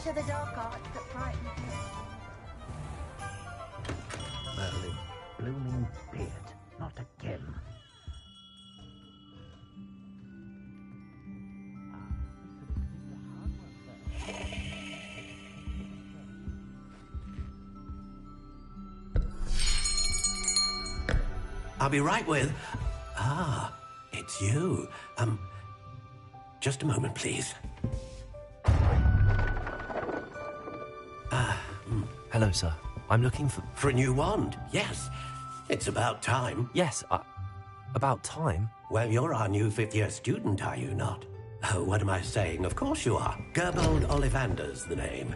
to the dark arts that frighten me. Merlin, blooming beard, not again. I'll be right with... Ah, it's you. Just a moment, please. Hello, sir. I'm looking for... For a new wand, yes. It's about time. Yes, about time? Well, you're our new fifth-year student, are you not? Oh, what am I saying? Of course you are. Gerbold Ollivander's the name.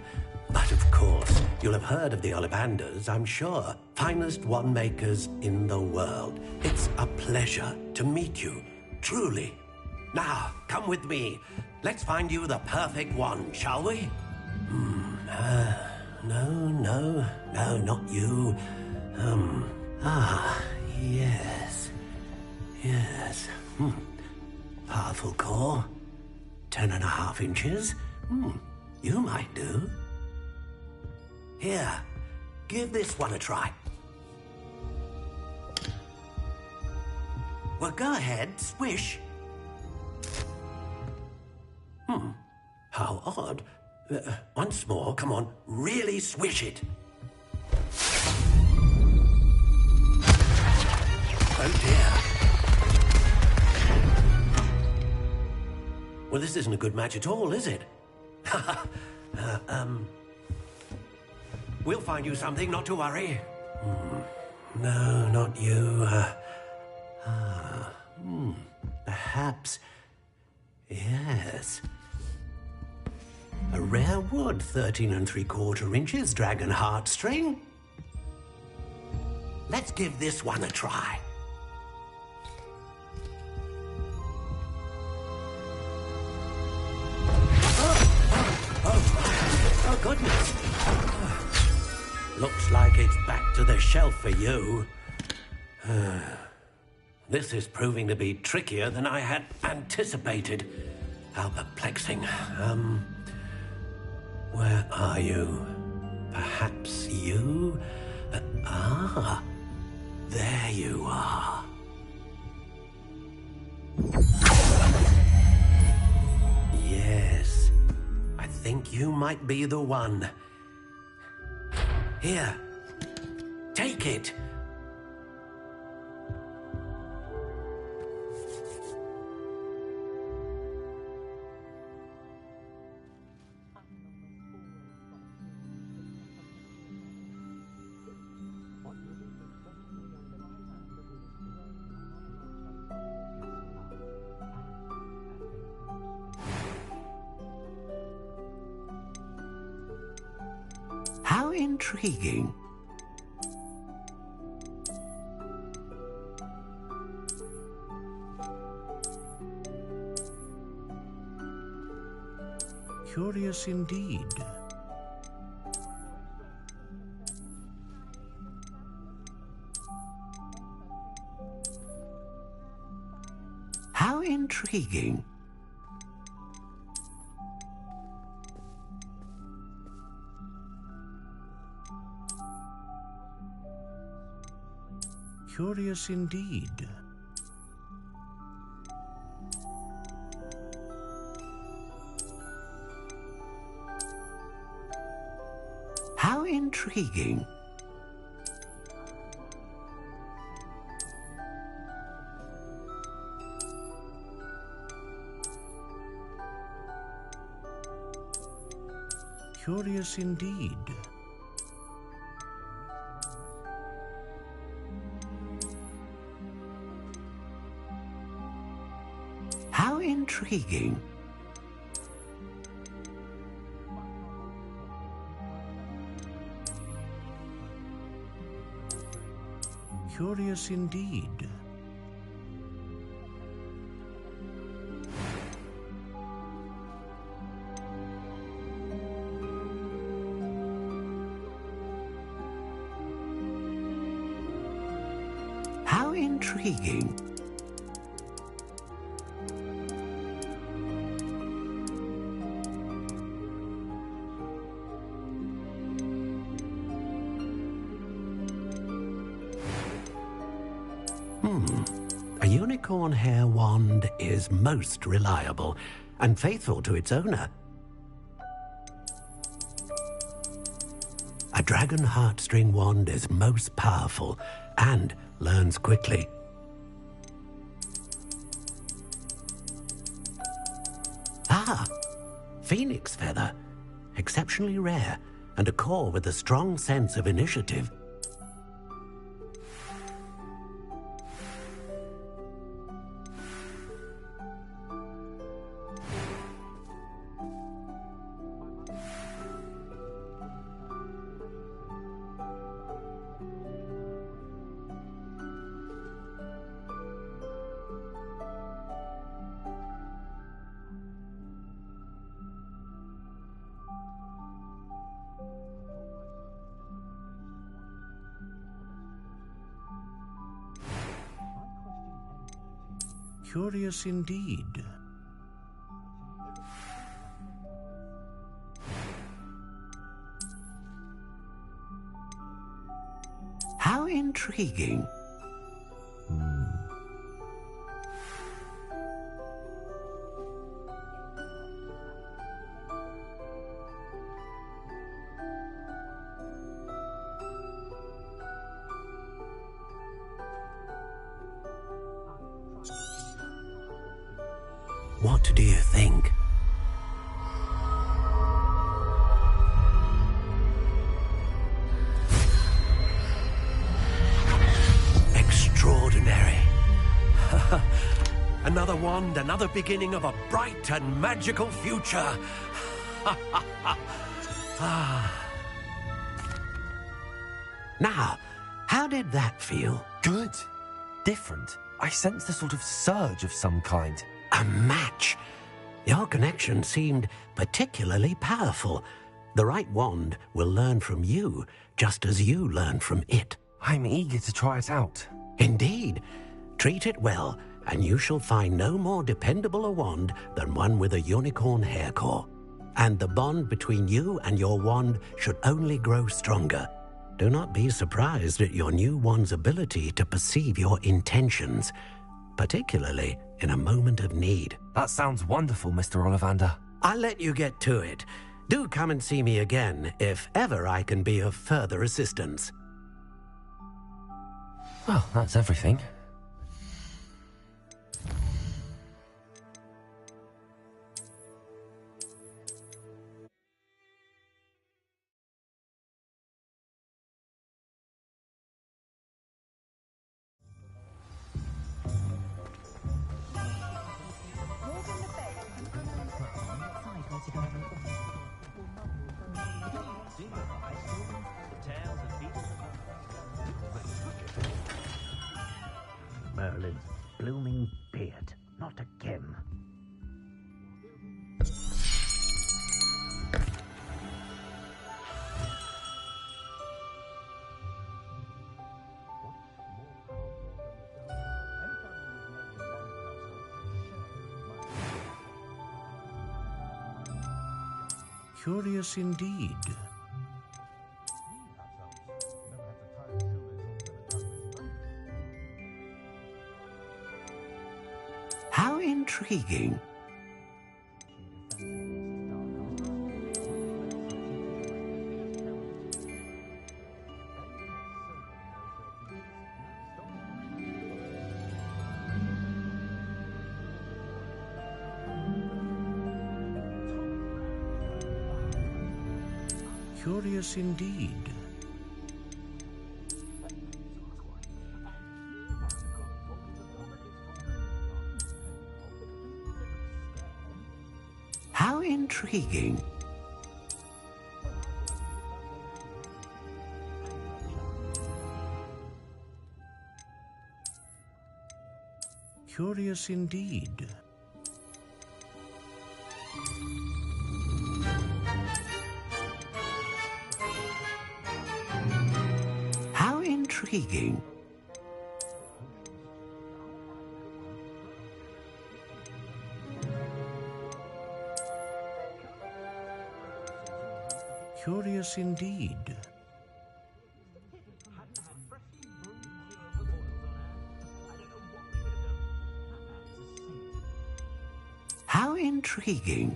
But of course, you'll have heard of the Ollivanders, I'm sure. Finest wand makers in the world. It's a pleasure to meet you, truly. Now, come with me. Let's find you the perfect wand, shall we? No, not you. Yes. Powerful core. 10.5 inches. You might do. Here, give this one a try. Well, go ahead, swish. How odd. Once more, come on, really swish it. Oh dear. Well, this isn't a good match at all, is it? We'll find you something, not to worry. No, not you. Perhaps. Yes. A rare wood, 13 3/4 inches, dragon heartstring. Let's give this one a try. Oh, goodness. Looks like it's back to the shelf for you. This is proving to be trickier than I had anticipated. How perplexing. Where are you? Perhaps you? There you are. Yes, I think you might be the one. Here, take it. How intriguing. Curious indeed. How intriguing. Curious indeed. How intriguing. Curious indeed. How intriguing. Curious indeed. How intriguing. A unicorn hair wand is most reliable and faithful to its owner. A dragon heartstring wand is most powerful and learns quickly. Ah, phoenix feather. Exceptionally rare and a core with a strong sense of initiative. Curious indeed. How intriguing. What do you think? Extraordinary. Another wand, another beginning of a bright and magical future. Now, how did that feel? Good. Different. I sensed a sort of surge of some kind. A match. Your connection seemed particularly powerful. The right wand will learn from you, just as you learn from it. I'm eager to try it out. Indeed. Treat it well, and you shall find no more dependable a wand than one with a unicorn hair core. And the bond between you and your wand should only grow stronger. Do not be surprised at your new wand's ability to perceive your intentions, particularly in a moment of need. That sounds wonderful, Mr. Ollivander. I'll let you get to it. Do come and see me again if ever I can be of further assistance. Well, that's everything. Merlin's blooming beard, not again. Curious indeed. How intriguing. Curious indeed. How intriguing. Curious indeed. How intriguing. Curious indeed. How intriguing.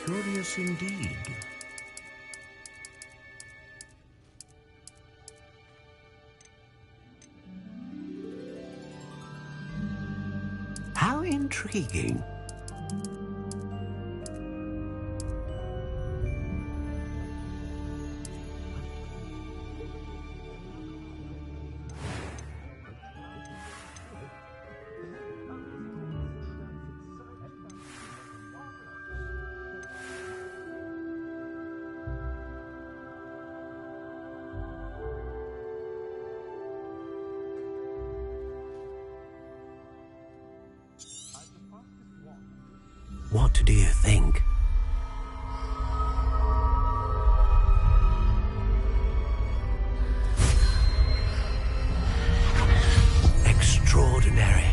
Curious indeed. How intriguing. What do you think? Extraordinary.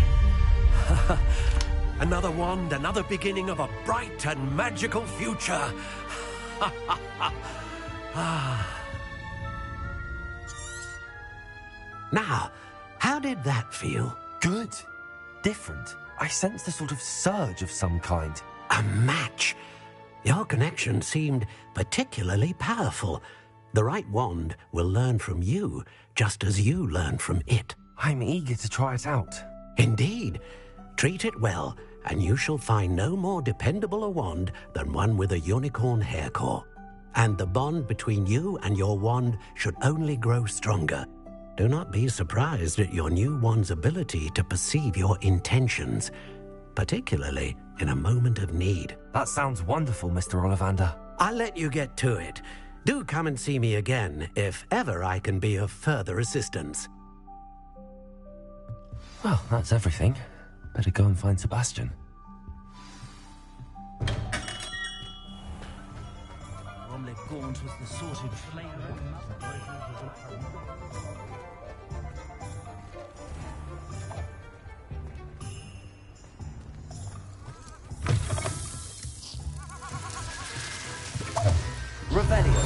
Another wand, another beginning of a bright and magical future. Now, how did that feel? Good. Different. I sensed a sort of surge of some kind. A match. Your connection seemed particularly powerful. The right wand will learn from you, just as you learn from it. I'm eager to try it out. Indeed. Treat it well, and you shall find no more dependable a wand than one with a unicorn hair core. And the bond between you and your wand should only grow stronger. Do not be surprised at your new wand's ability to perceive your intentions, particularly in a moment of need. That sounds wonderful, Mr. Ollivander. I'll let you get to it. Do come and see me again if ever I can be of further assistance. Well, that's everything. Better go and find Sebastian. Omelette Gaunt was the sorted flavour. Revelio.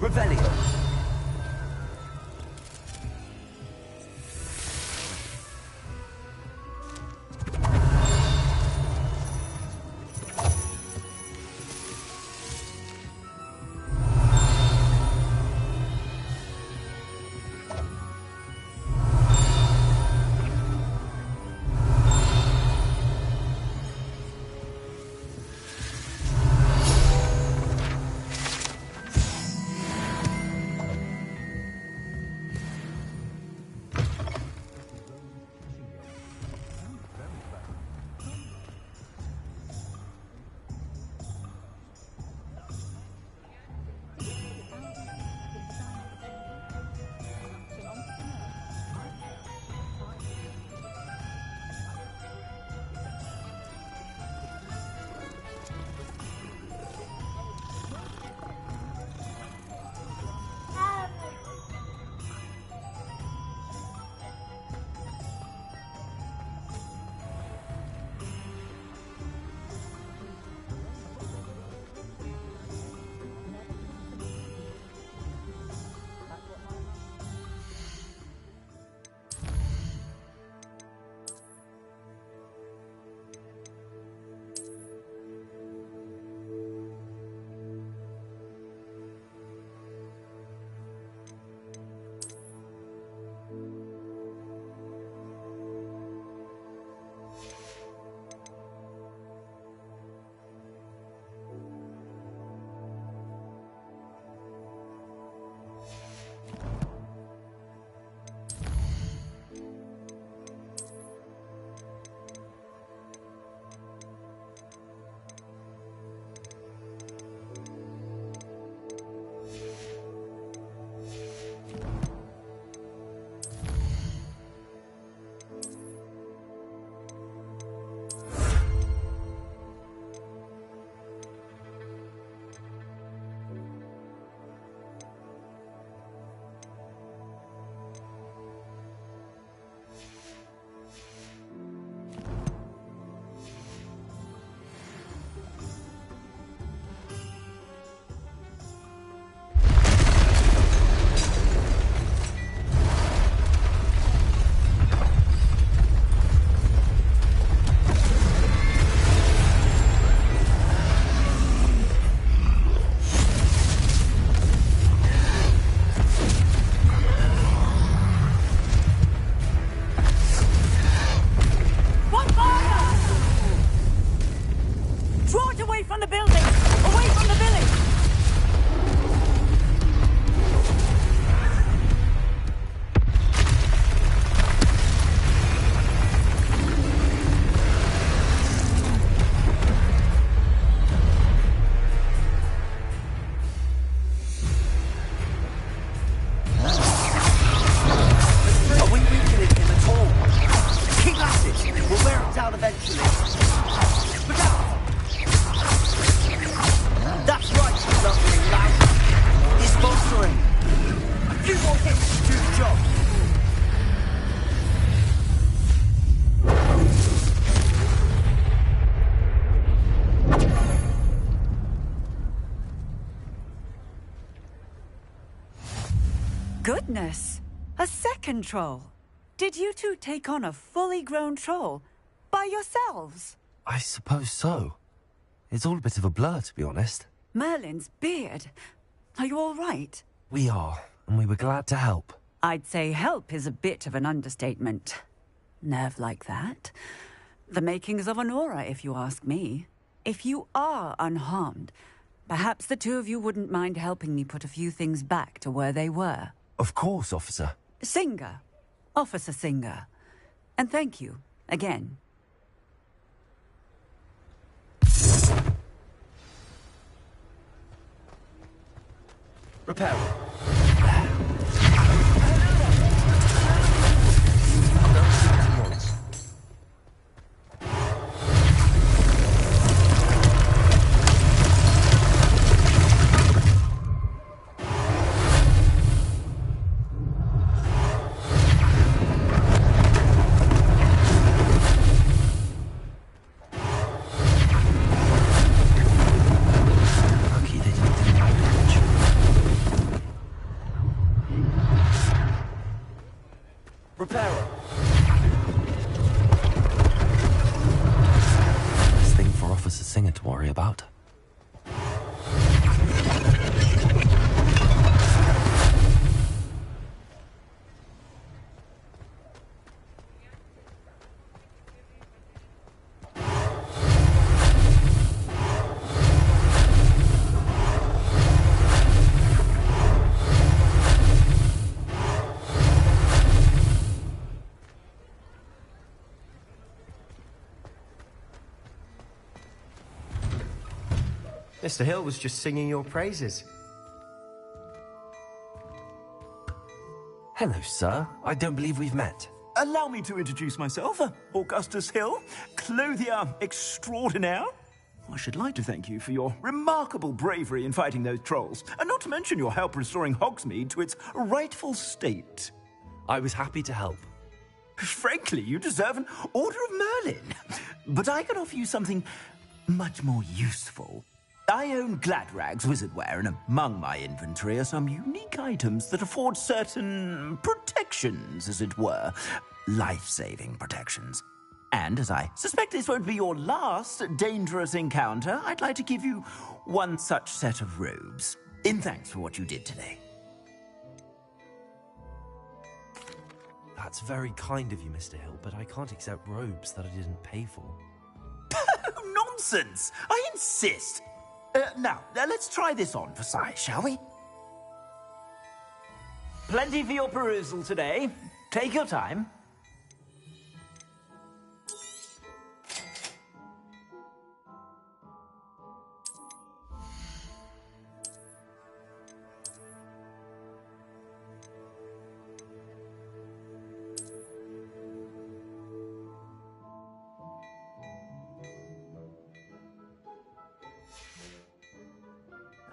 Revelio. from the building! Away from the village! Are we weakening him at all? Keep at it! We'll wear him down eventually. Look out! That's right, you lovely lad. He's bolstering. A few more hits to do the job. Goodness! A second troll! Did you two take on a fully grown troll by yourselves? I suppose so. It's all a bit of a blur, to be honest. Merlin's beard. Are you all right? We are, and we were glad to help. I'd say help is a bit of an understatement. Nerve like that. The makings of an aura, if you ask me. If you are unharmed, perhaps the two of you wouldn't mind helping me put a few things back to where they were. Of course, officer. Singer. Officer Singer. And thank you, again. Repair. Repairer. Last thing for Officer Singer to worry about. Mr. Hill was just singing your praises. Hello, sir. I don't believe we've met. Allow me to introduce myself, Augustus Hill, clothier extraordinaire. I should like to thank you for your remarkable bravery in fighting those trolls, and not to mention your help restoring Hogsmeade to its rightful state. I was happy to help. Frankly, you deserve an Order of Merlin. But I can offer you something much more useful. I own Gladrag's wizardware, and among my inventory are some unique items that afford certain protections, as it were. Life-saving protections. And as I suspect this won't be your last dangerous encounter, I'd like to give you one such set of robes, in thanks for what you did today. That's very kind of you, Mr. Hill, but I can't accept robes that I didn't pay for. Nonsense! I insist! Now, let's try this on for size, shall we? Plenty for your perusal today. Take your time.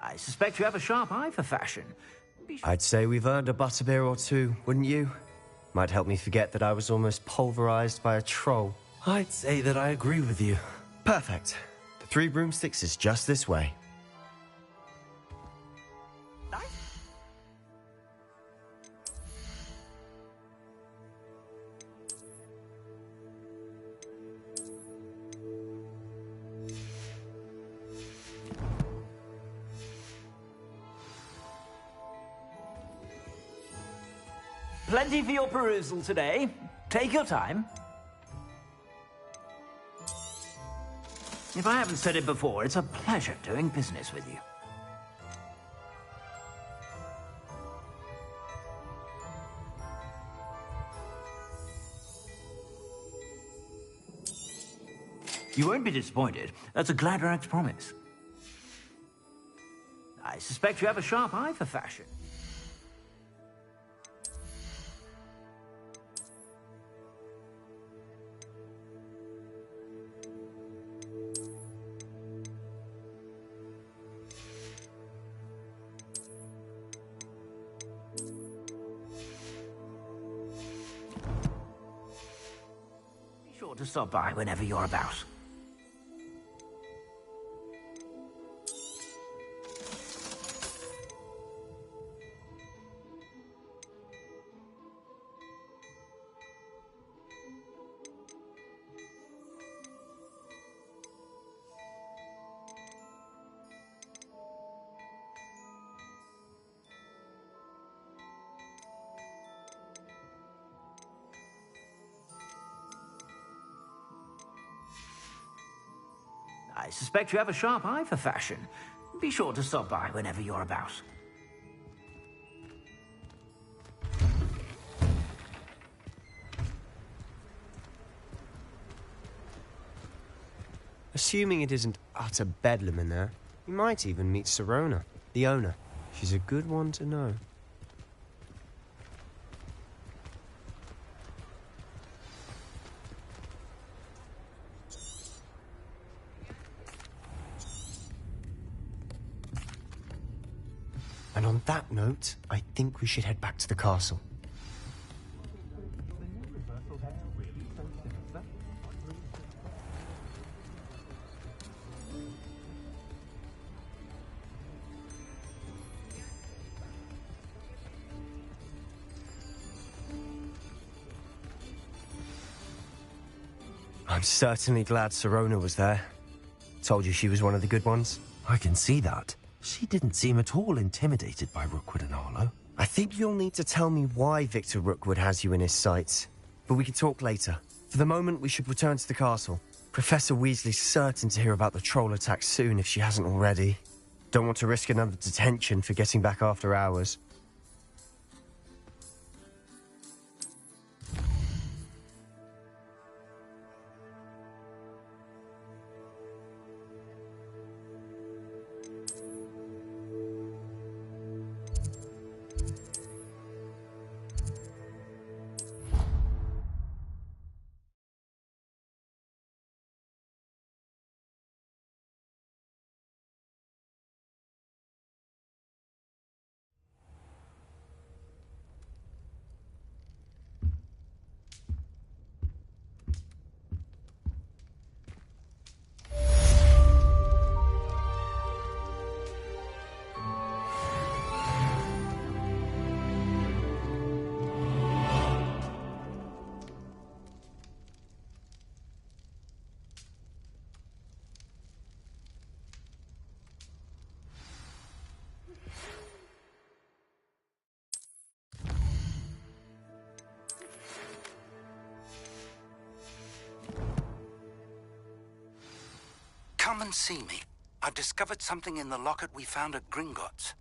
I suspect you have a sharp eye for fashion. I'd say we've earned a butterbeer or two, wouldn't you? Might help me forget that I was almost pulverized by a troll. I'd say that I agree with you. Perfect. The Three Broomsticks is just this way. Plenty for your perusal today. Take your time. If I haven't said it before, it's a pleasure doing business with you. You won't be disappointed. That's a Gladrag's promise. I suspect you have a sharp eye for fashion. Be sure to stop by whenever you're about. I suspect you have a sharp eye for fashion. Be sure to stop by whenever you're about. Assuming it isn't utter bedlam in there, you might even meet Sirona, the owner. She's a good one to know. And on that note, I think we should head back to the castle. I'm certainly glad Sirona was there. Told you she was one of the good ones. I can see that. She didn't seem at all intimidated by Rookwood and Arlo. I think you'll need to tell me why Victor Rookwood has you in his sights. But we can talk later. For the moment, we should return to the castle. Professor Weasley's certain to hear about the troll attack soon if she hasn't already. Don't want to risk another detention for getting back after hours. Come and see me. I've discovered something in the locket we found at Gringotts.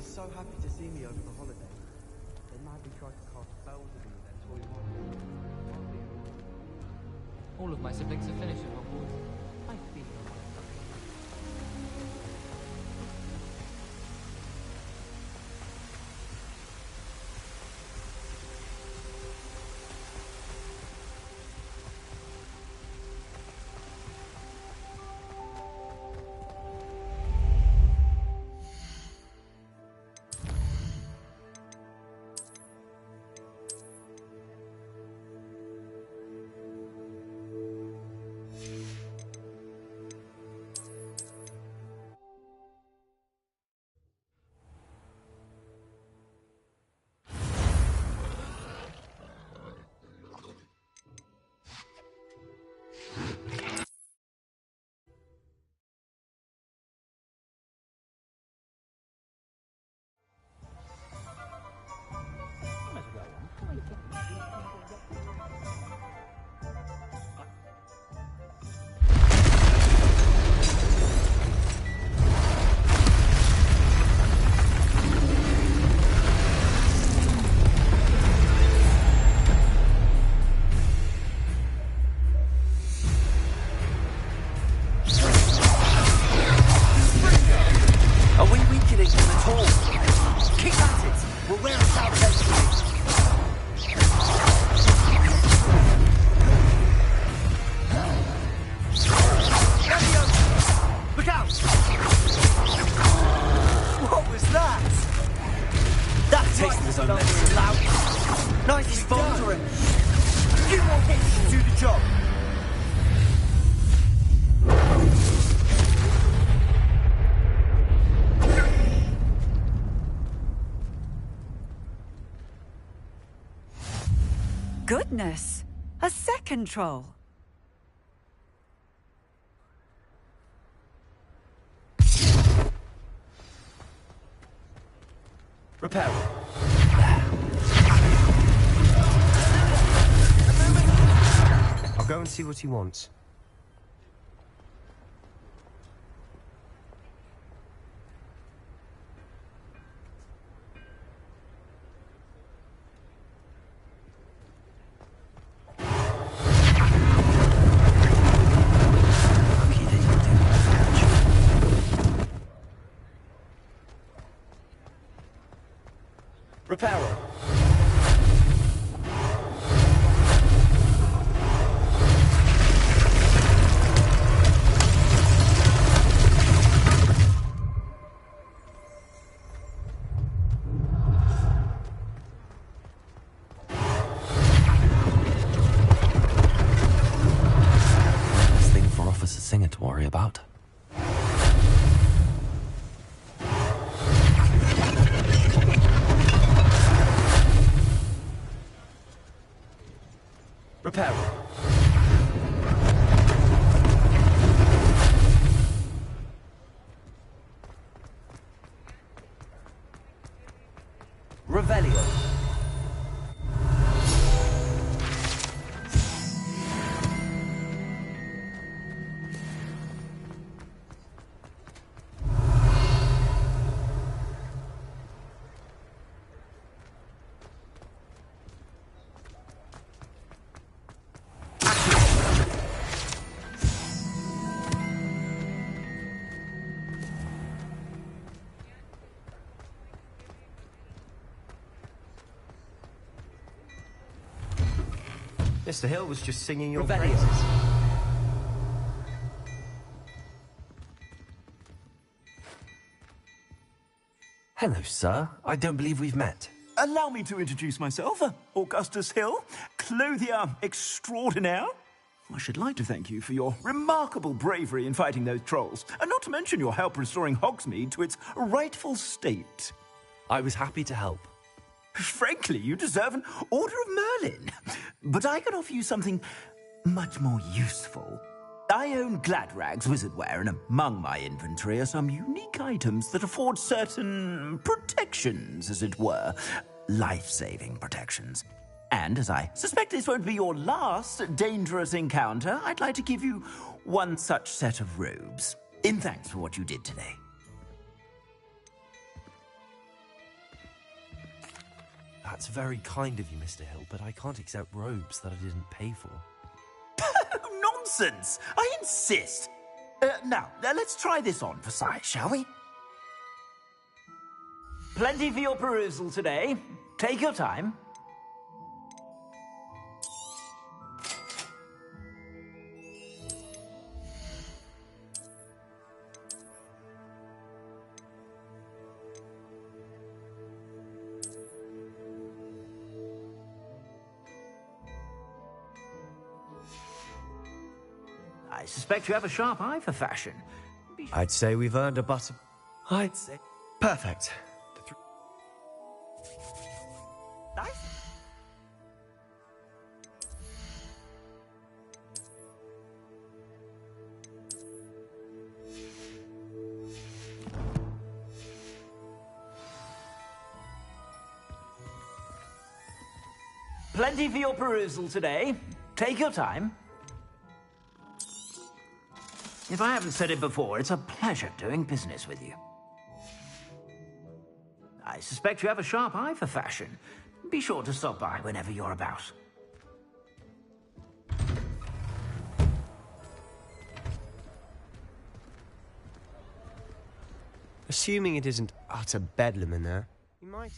So happy to see me over the holiday. They madly tried to cast spells at me with their toy wand. All of my siblings have finished at Hogwarts. I feel ceiling from the tall. Keep at it. We'll wear us out eventually. Look out! What was that? That tasted his own medicine. Nicely done. A few more hits to do the job. Goodness! A second troll. Repair it. I'll go and see what he wants. Reparo. Last thing for Officer Singer to worry about. Repair it. Revelio. Mr. Hill was just singing your Revelio. praises. Hello, sir. I don't believe we've met. Allow me to introduce myself, Augustus Hill, clothier extraordinaire. I should like to thank you for your remarkable bravery in fighting those trolls, and not to mention your help restoring Hogsmeade to its rightful state. I was happy to help. Frankly, you deserve an Order of Merlin. But I can offer you something much more useful. I own Gladrag's wizardware, and among my inventory are some unique items that afford certain protections, as it were. Life-saving protections. And as I suspect this won't be your last dangerous encounter, I'd like to give you one such set of robes, in thanks for what you did today. That's very kind of you, Mr. Hill, but I can't accept robes that I didn't pay for. Nonsense! I insist! Now, let's try this on for size, shall we? Plenty for your perusal today. Take your time. I suspect you have a sharp eye for fashion. I'd say we've earned a butter... I'd say... Perfect. Nice. Plenty for your perusal today. Take your time. If I haven't said it before, it's a pleasure doing business with you. I suspect you have a sharp eye for fashion. Be sure to stop by whenever you're about. Assuming it isn't utter bedlam in there. You might...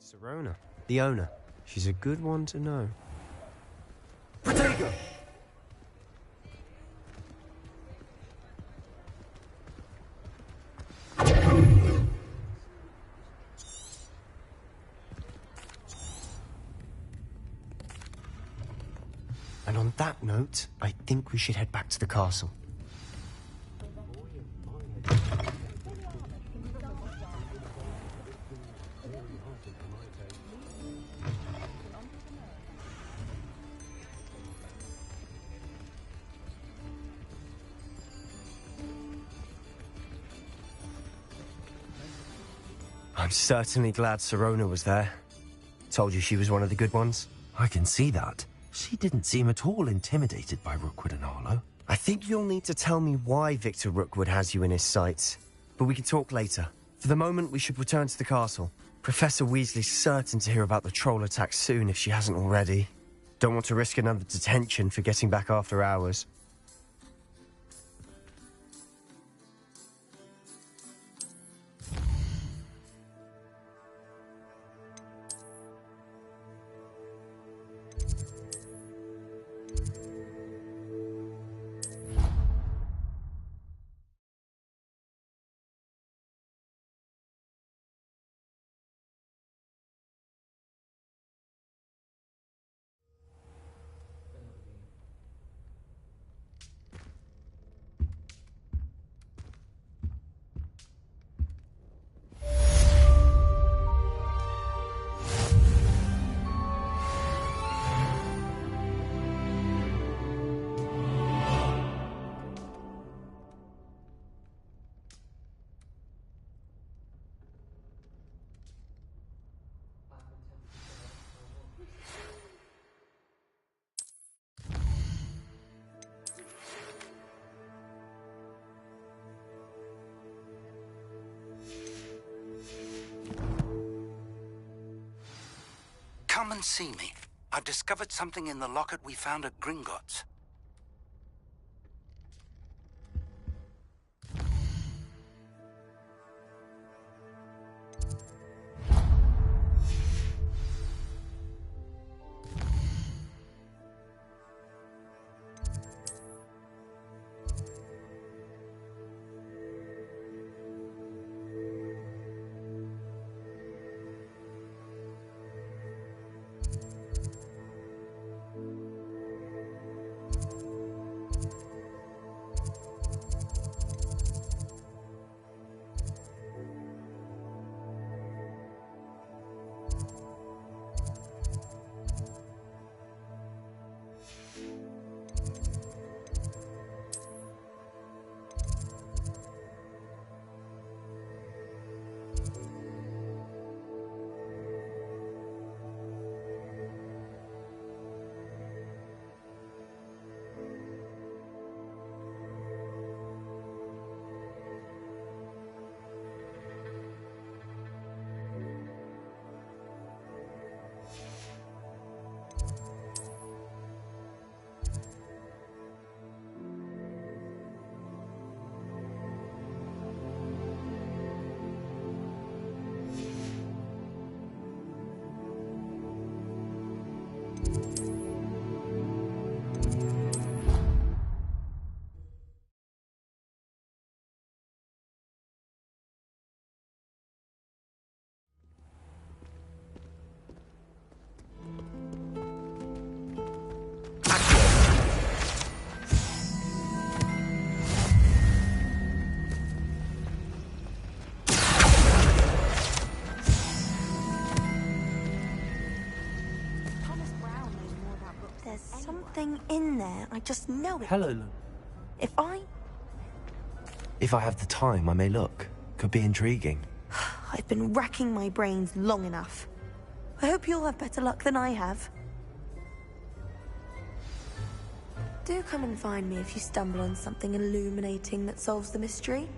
Sirona, the owner. She's a good one to know. Protego! And on that note, I think we should head back to the castle. I'm certainly glad Sirona was there. Told you she was one of the good ones. I can see that. She didn't seem at all intimidated by Rookwood and Harlow. I think you'll need to tell me why Victor Rookwood has you in his sights. But we can talk later. For the moment, we should return to the castle. Professor Weasley's certain to hear about the troll attack soon if she hasn't already. Don't want to risk another detention for getting back after hours. Come and see me. I've discovered something in the locket we found at Gringotts. Something in there. I just know it. Hello, Lou. If I... If I have the time, I may look. Could be intriguing. I've been racking my brains long enough. I hope you'll have better luck than I have. Do come and find me if you stumble on something illuminating that solves the mystery.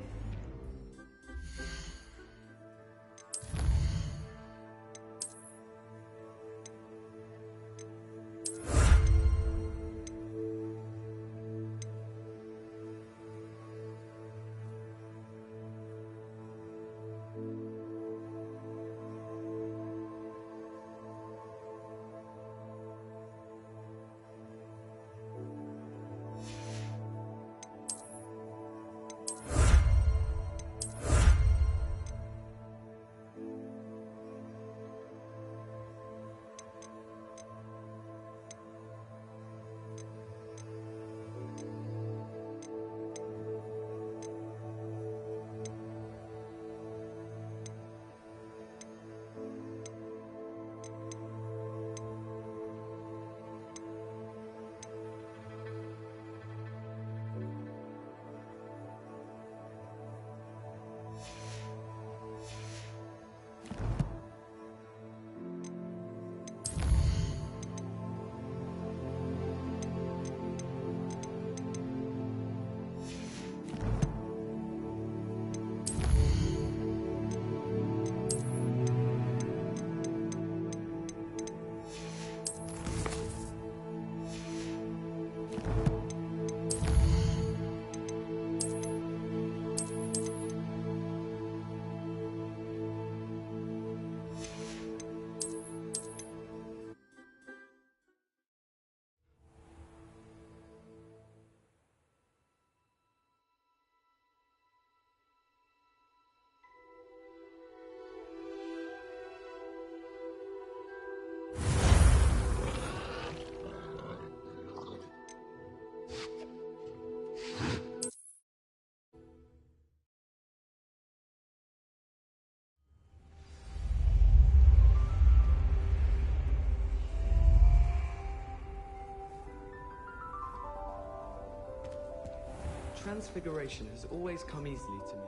Transfiguration has always come easily to me.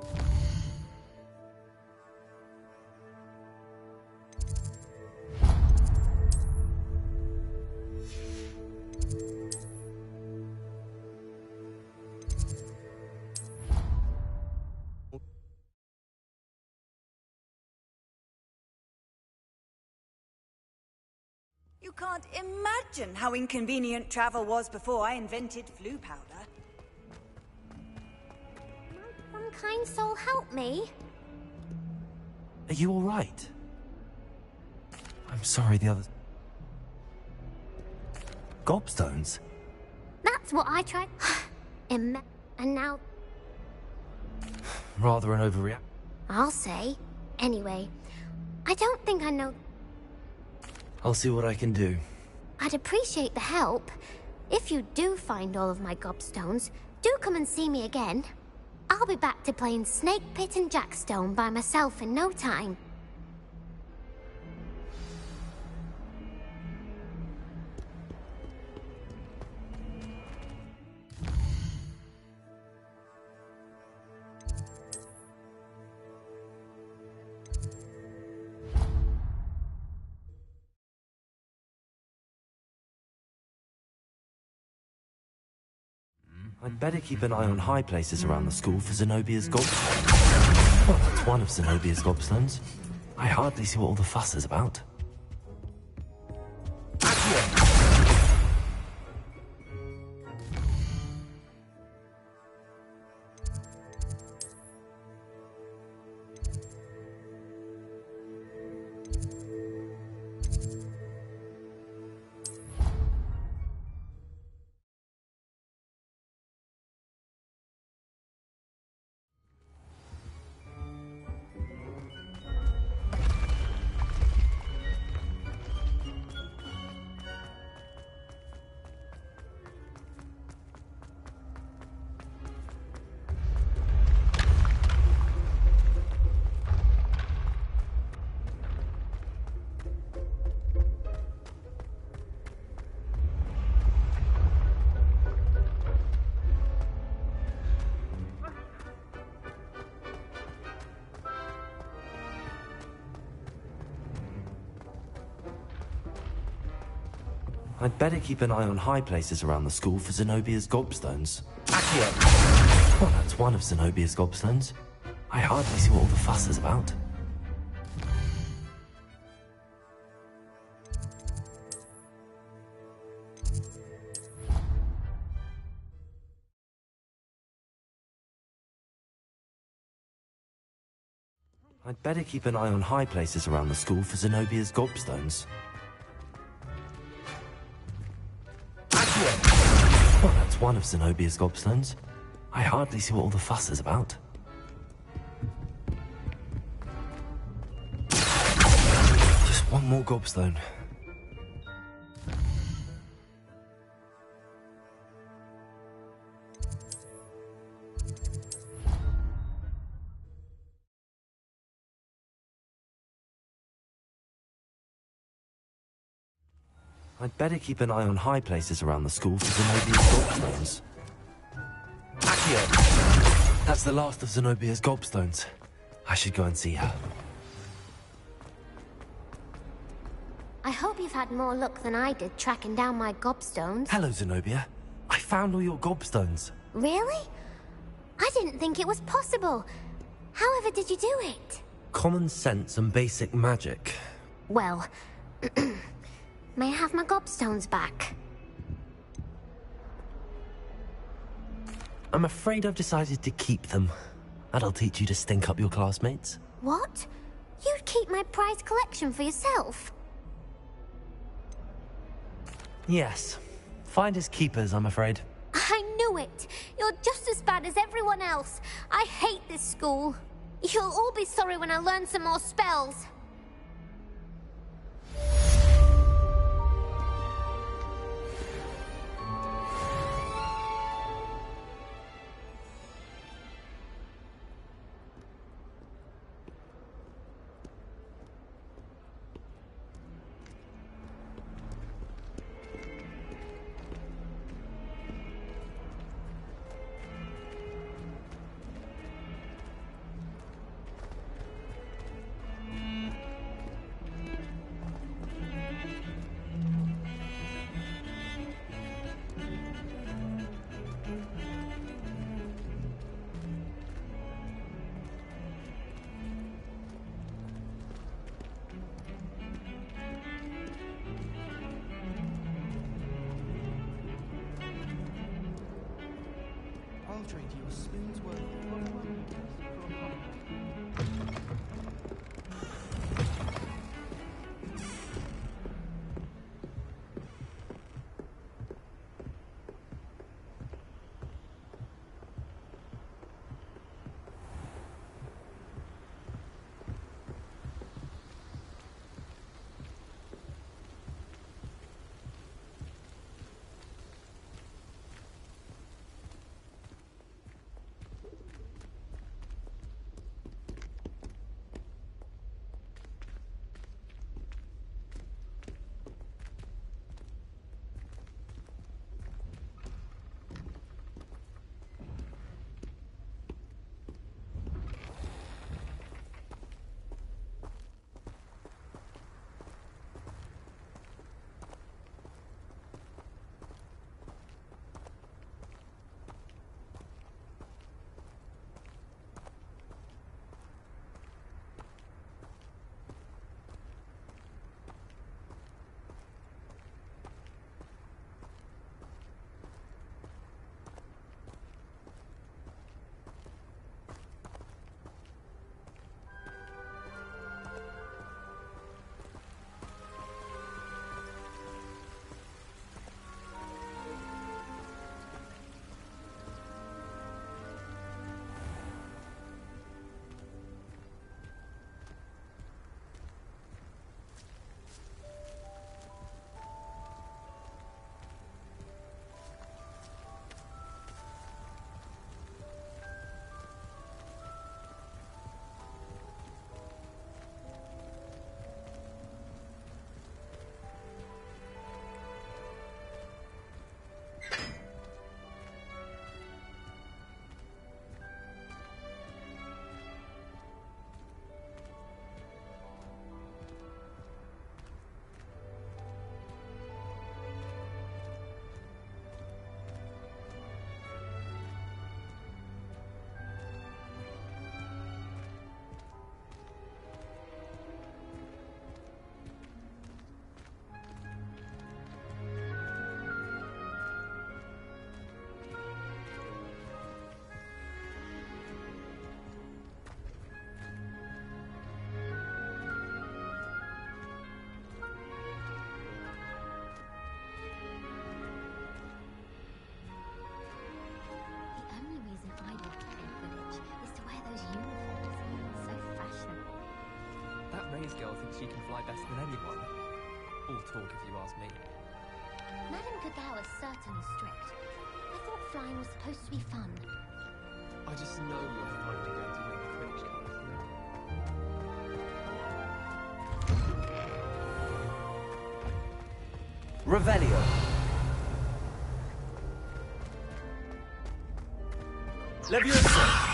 You can't imagine how inconvenient travel was before I invented flu powder. One kind soul help me. Are you all right? I'm sorry, the others... Gobstones? That's what I tried. And now... Rather an overreact. I'll say. Anyway, I don't think I know... I'll see what I can do. I'd appreciate the help. If you do find all of my gobstones, do come and see me again. I'll be back to playing Snake Pit and Jackstone by myself in no time. I'd better keep an eye on high places around the school for Zenobia's gobstones. Well, that's one of Zenobia's gobstones. I hardly see what all the fuss is about. I'd better keep an eye on high places around the school for Zenobia's gobstones. Accio! Well, that's one of Zenobia's gobstones. I hardly see what all the fuss is about. I'd better keep an eye on high places around the school for Zenobia's gobstones. Accio! Well, that's one of Zenobia's gobstones. I hardly see what all the fuss is about. Just one more gobstone. I'd better keep an eye on high places around the school for Zenobia's gobstones. Accio! That's the last of Zenobia's gobstones. I should go and see her. I hope you've had more luck than I did tracking down my gobstones. Hello, Zenobia. I found all your gobstones. Really? I didn't think it was possible. However did you do it? Common sense and basic magic. Well, may I have my gobstones back? I'm afraid I've decided to keep them. That'll teach you to stink up your classmates. What? You'd keep my prized collection for yourself? Yes. Finders keepers, I'm afraid. I knew it! You're just as bad as everyone else. I hate this school. You'll all be sorry when I learn some more spells. I'll trade you a spoon's worth of maze girl thinks she can fly better than anyone. All talk, if you ask me. Madame Kagawa is certainly strict. I thought flying was supposed to be fun. I just know you're finally going to win the Quidditch Cup. Revelio. Leviosa!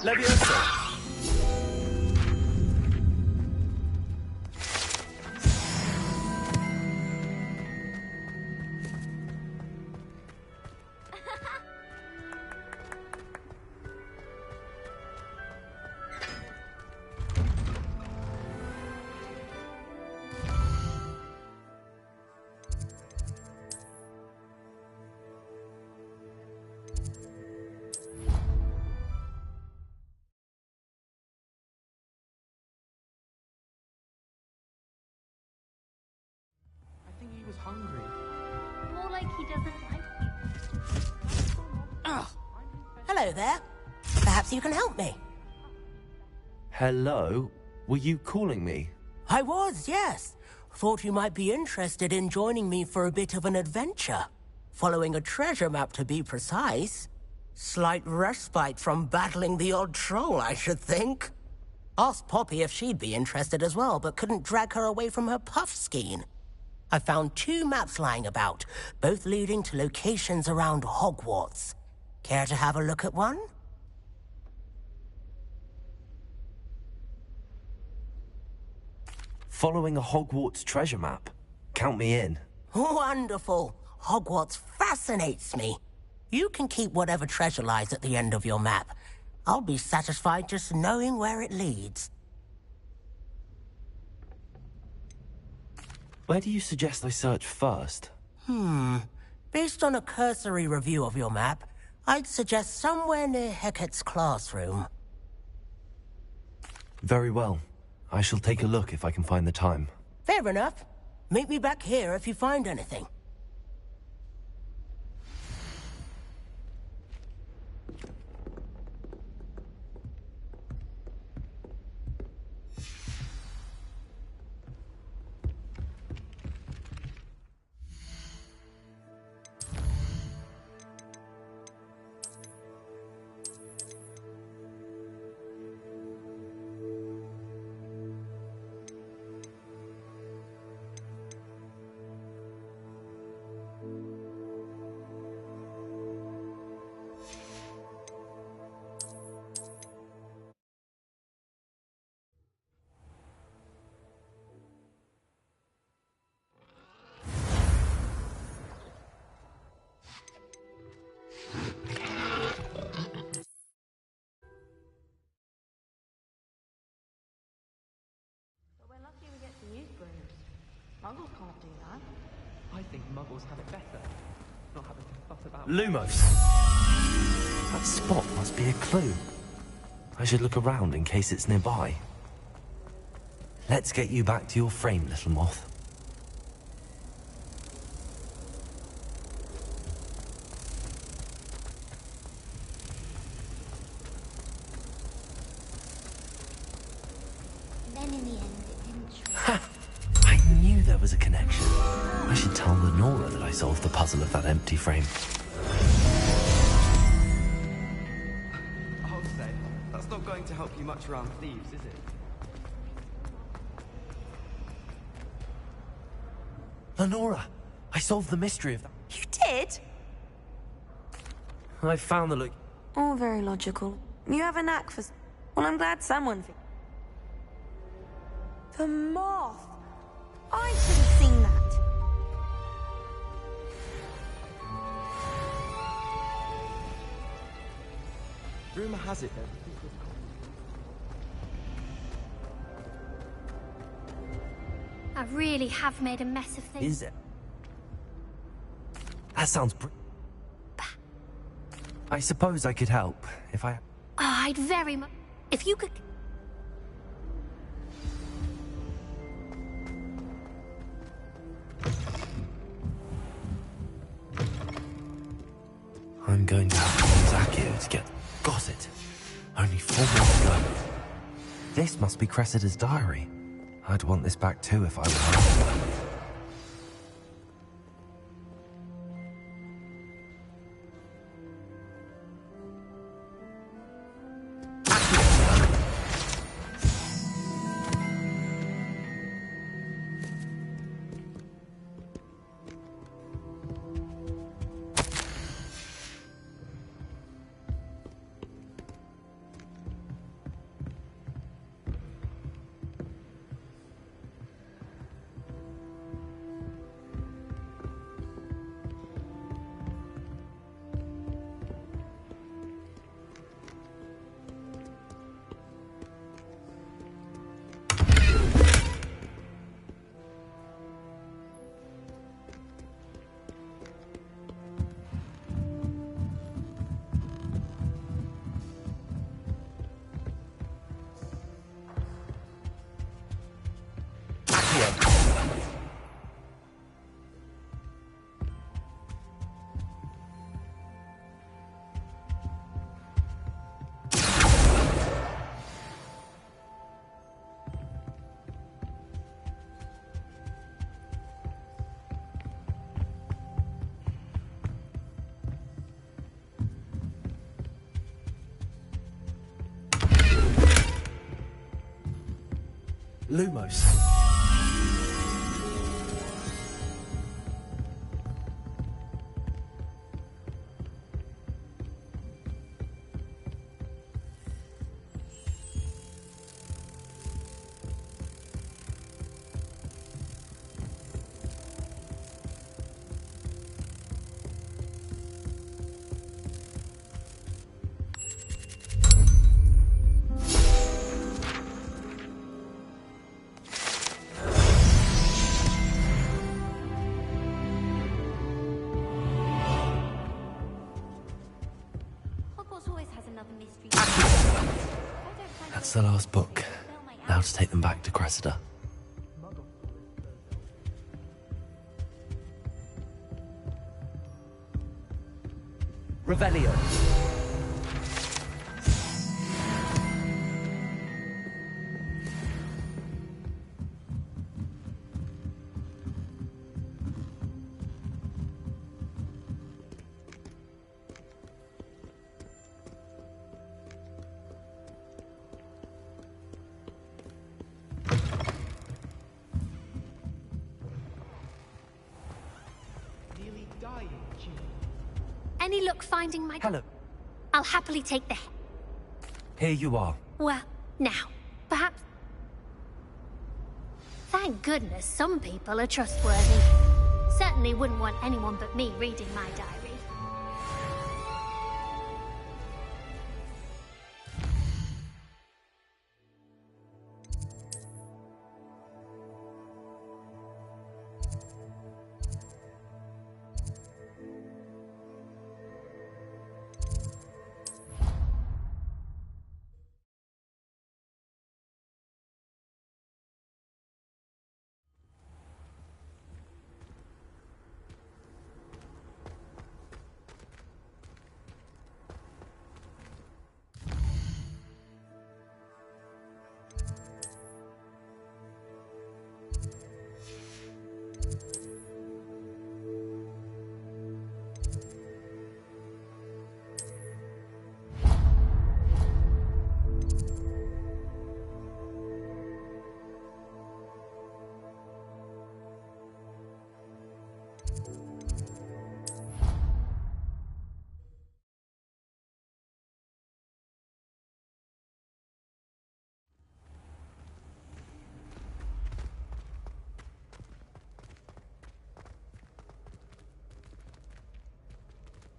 Leviosa! Was hungry. More like he doesn't like you. Oh. Hello there. Perhaps you can help me. Hello? Were you calling me? I was, yes. Thought you might be interested in joining me for a bit of an adventure. Following a treasure map, to be precise. Slight respite from battling the odd troll, I should think. Asked Poppy if she'd be interested as well, but couldn't drag her away from her puff skein. I found 2 maps lying about, both leading to locations around Hogwarts. Care to have a look at one? Following a Hogwarts treasure map. Count me in. Wonderful. Hogwarts fascinates me. You can keep whatever treasure lies at the end of your map. I'll be satisfied just knowing where it leads. Where do you suggest I search first? Based on a cursory review of your map, I'd suggest somewhere near Hecat's classroom. Very well. I shall take a look if I can find the time. Fair enough. Meet me back here if you find anything. Muggles can't do that. I think Muggles have it better. Not having to fuss about... Lumos! That spot must be a clue. I should look around in case it's nearby. Let's get you back to your frame, little moth. Then in the end, it didn't show. Ha! I knew there was a connection. I should tell Lenora that I solved the puzzle of that empty frame. I'll say, that's not going to help you much around thieves, is it? Lenora! I solved the mystery of that. You did? I found the look. All very logical. You have a knack for... Well, I'm glad someone... The moth! I should have seen that. Rumor has it that... I really have made a mess of things. Is it? That sounds I suppose I could help, if I... Oh, I'd very much... If you could... I'm going to have to use Accio to get... Got it. Only 4 more to go. This must be Cressida's diary. I'd want this back too if I were her. Lumos. That's the last book. Now to take them back to Cressida. Revelio. Any luck finding my... Hello. I'll happily take the... Here you are. Well, now, perhaps... Thank goodness some people are trustworthy. Certainly wouldn't want anyone but me reading my diary.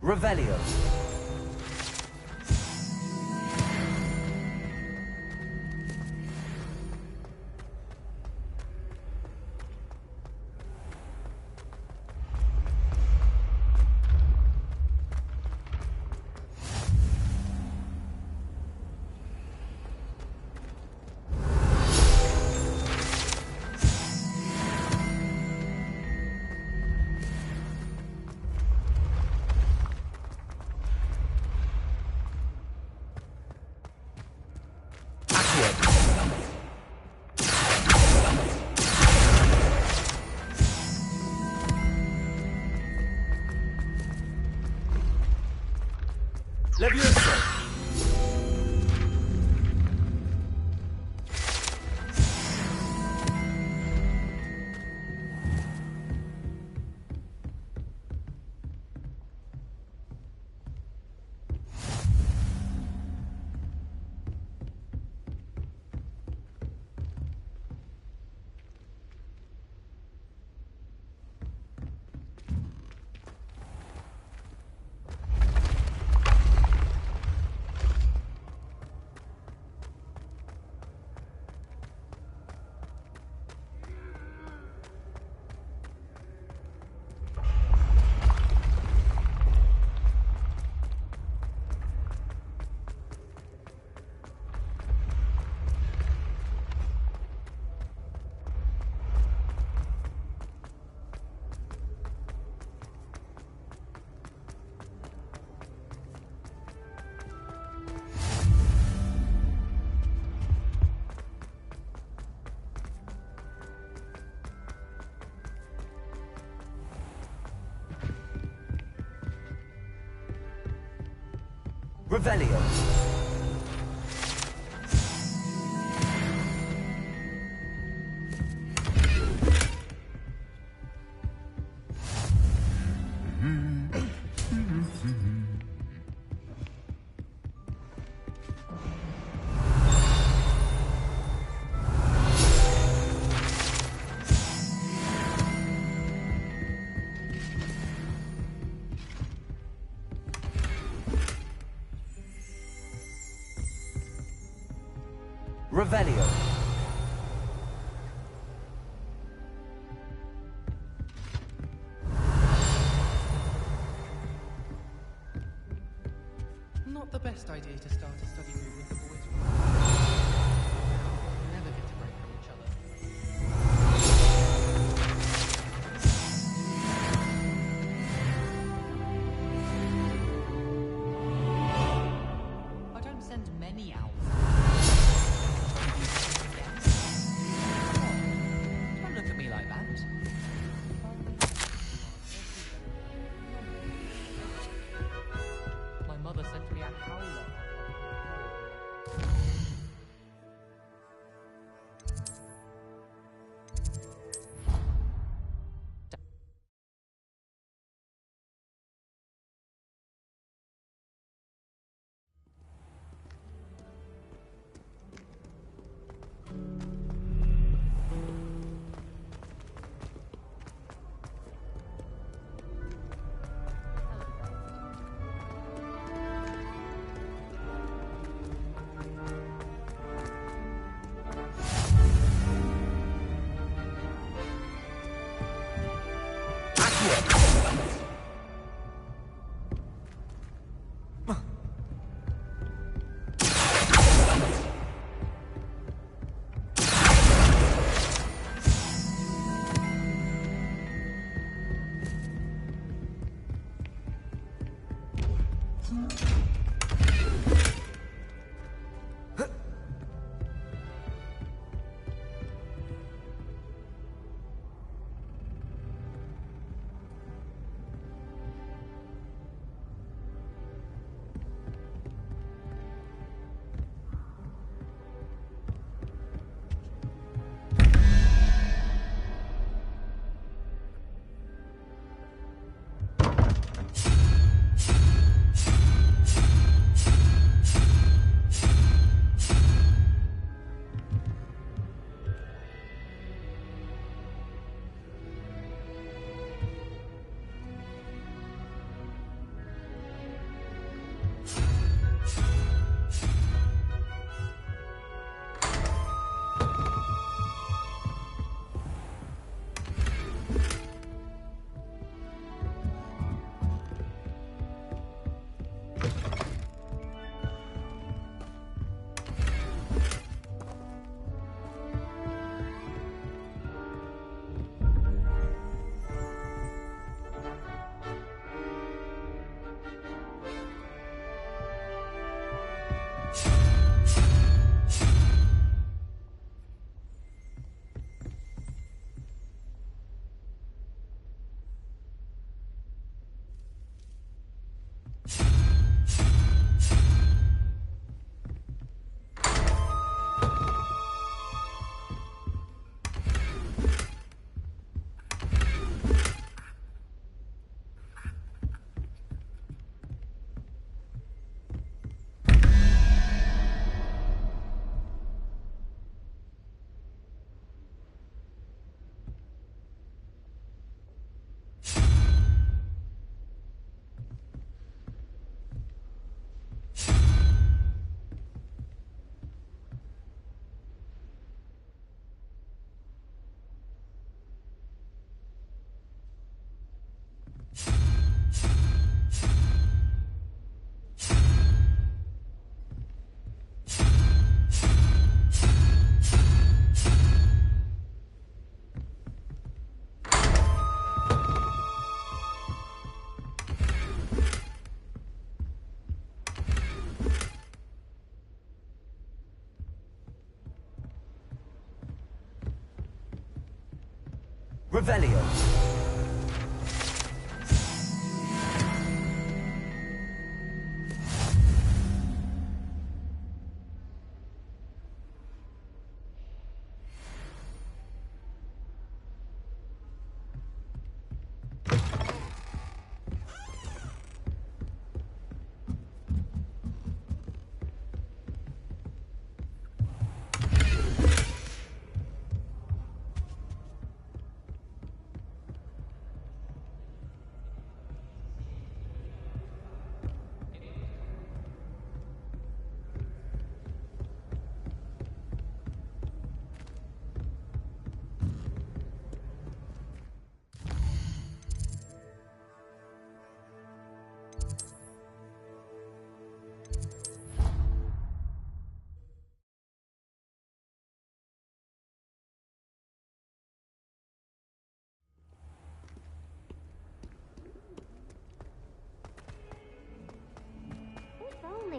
Revelio. Revelio. Revelio. Not the best idea to start a study group with the boys. Never get a break from each other. I don't send many out. Don't look at me like that. My mother sent me a howler. Revelio.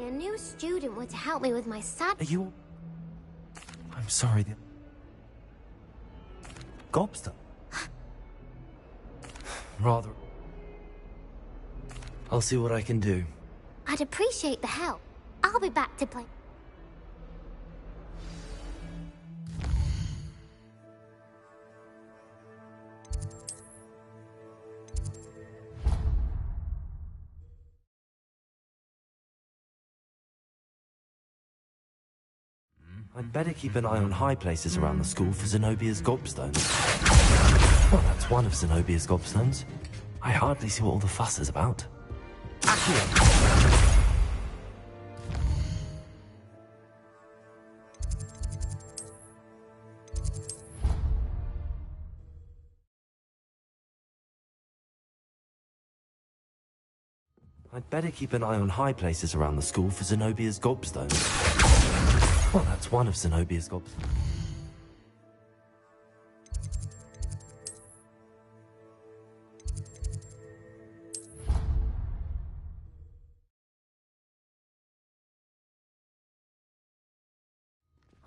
only a new student were to help me with my sad... Are you... I'm sorry, the... Gobster? Rather... I'll see what I can do. I'd appreciate the help. I'll be back to play... I'd better keep an eye on high places around the school for Zenobia's gobstones. Well, that's one of Zenobia's gobstones. I hardly see what all the fuss is about. Accio! I'd better keep an eye on high places around the school for Zenobia's gobstones. Well, that's one of Zenobia's gobstones.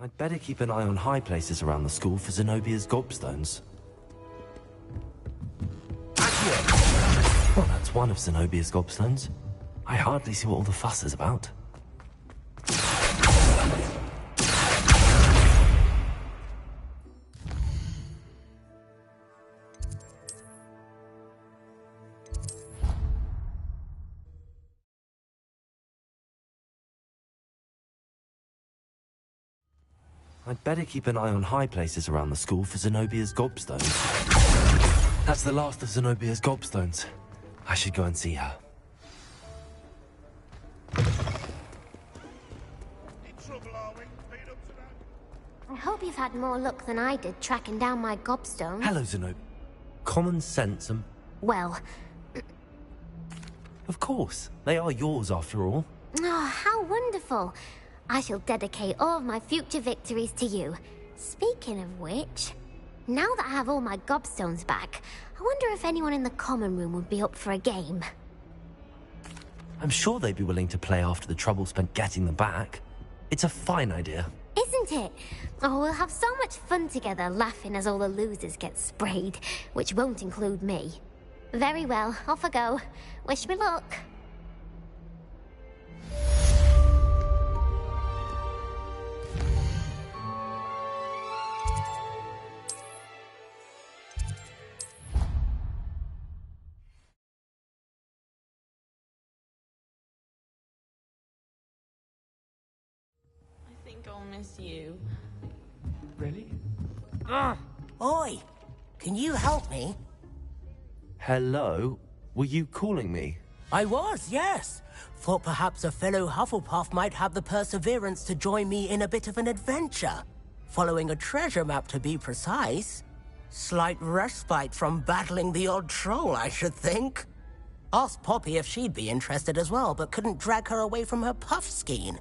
I'd better keep an eye on high places around the school for Zenobia's gobstones. Accio! Well, that's one of Zenobia's gobstones. I hardly see what all the fuss is about. I'd better keep an eye on high places around the school for Zenobia's gobstones. That's the last of Zenobia's gobstones. I should go and see her. I hope you've had more luck than I did tracking down my gobstone. Hello, Zenobia. Common sense and... Well... Of course. They are yours, after all. Oh, how wonderful. I shall dedicate all of my future victories to you. Speaking of which, now that I have all my gobstones back, I wonder if anyone in the common room would be up for a game. I'm sure they'd be willing to play after the trouble spent getting them back. It's a fine idea. Isn't it? Oh, we'll have so much fun together, laughing as all the losers get sprayed, which won't include me. Very well, off I go. Wish me luck. I think I'll miss you. Really? Oi! Can you help me? Hello? Were you calling me? I was, yes. Thought perhaps a fellow Hufflepuff might have the perseverance to join me in a bit of an adventure. Following a treasure map, to be precise. Slight respite from battling the odd troll, I should think. Asked Poppy if she'd be interested as well, but couldn't drag her away from her puff skein.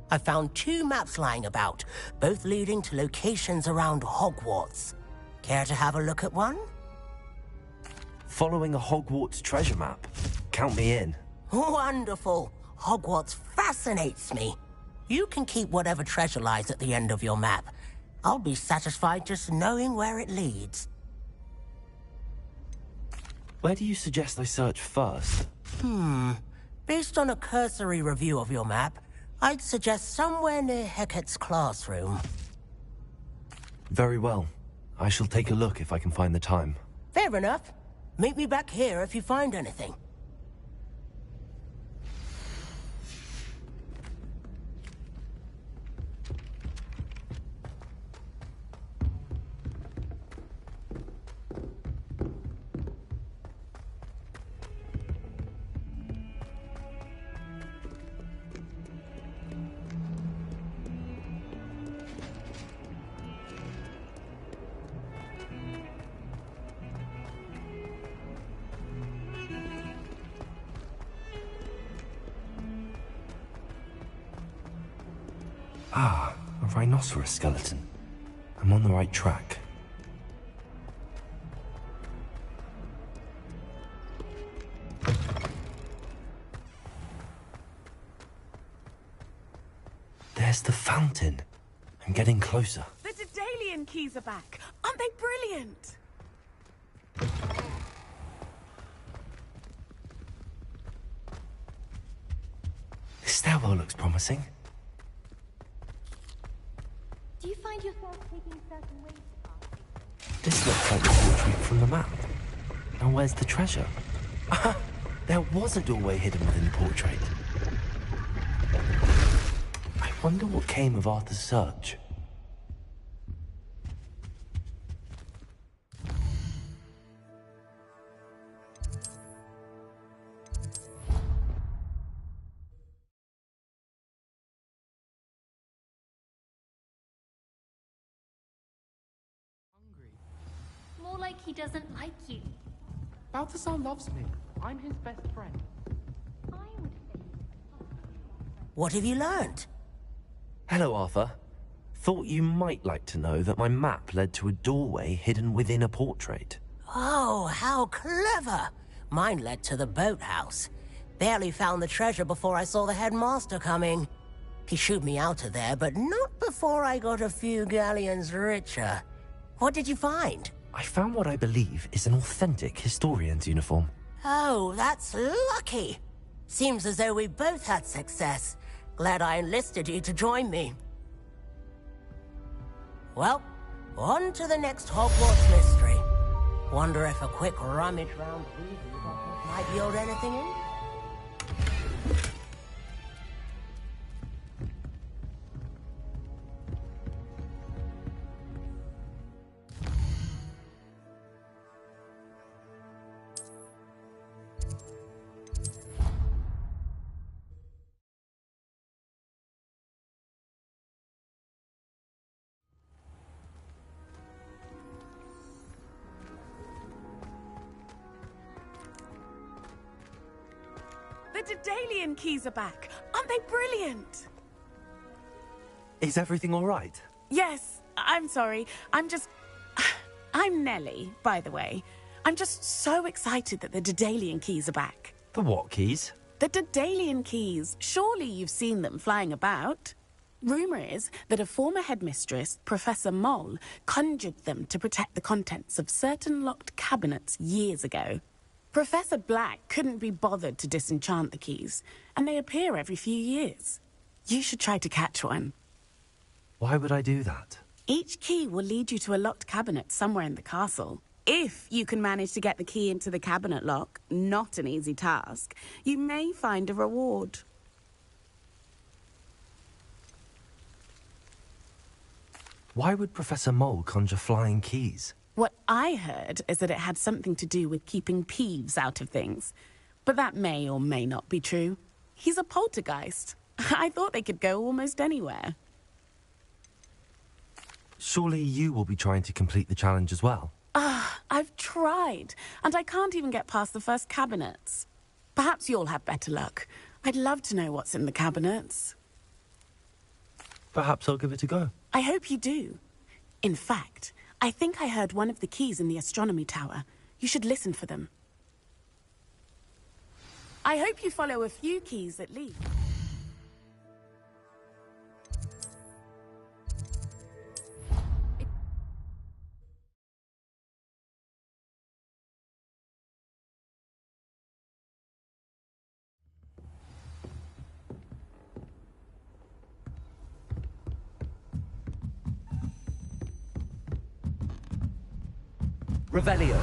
I found 2 maps lying about, both leading to locations around Hogwarts. Care to have a look at one? Following a Hogwarts treasure map. Count me in. Wonderful. Hogwarts fascinates me. You can keep whatever treasure lies at the end of your map. I'll be satisfied just knowing where it leads. Where do you suggest I search first? Based on a cursory review of your map, I'd suggest somewhere near Hecat's classroom. Very well. I shall take a look if I can find the time. Fair enough. Meet me back here if you find anything. Ah, a rhinoceros skeleton. I'm on the right track. There's the fountain. I'm getting closer. The Daedalian keys are back. Aren't they brilliant? This stairwell looks promising. Do you find yourself taking certain ways to pass? This looks like the portrait from the map. Now where's the treasure? There was a doorway hidden within the portrait. I wonder what came of Arthur's search. More like he doesn't like you. Balthasar loves me. I'm his best friend. What have you learned? Hello, Arthur. Thought you might like to know that my map led to a doorway hidden within a portrait. Oh, how clever! Mine led to the boathouse. Barely found the treasure before I saw the headmaster coming. He shooed me out of there, but not before I got a few galleons richer. What did you find? I found what I believe is an authentic historian's uniform. Oh, that's lucky. Seems as though we both had success. Glad I enlisted you to join me. Well, on to the next Hogwarts mystery. Wonder if a quick rummage round Weasley's office might yield anything in? The Daedalian keys are back. Aren't they brilliant? Is everything all right? Yes, I'm sorry. I'm Nellie, by the way. I'm just so excited that the Daedalian keys are back. The what keys? The Daedalian keys. Surely you've seen them flying about. Rumour is that a former headmistress, Professor Mole, conjured them to protect the contents of certain locked cabinets years ago. Professor Black couldn't be bothered to disenchant the keys, and they appear every few years. You should try to catch one. Why would I do that? Each key will lead you to a locked cabinet somewhere in the castle. If you can manage to get the key into the cabinet lock, not an easy task, you may find a reward. Why would Professor Mole conjure flying keys? What I heard is that it had something to do with keeping Peeves out of things. But that may or may not be true. He's a poltergeist. I thought they could go almost anywhere. Surely you will be trying to complete the challenge as well? I've tried, and I can't even get past the first cabinets. Perhaps you'll have better luck. I'd love to know what's in the cabinets. Perhaps I'll give it a go. I hope you do. In fact, I think I heard one of the keys in the astronomy tower. You should listen for them. I hope you follow a few keys at least. Revelio.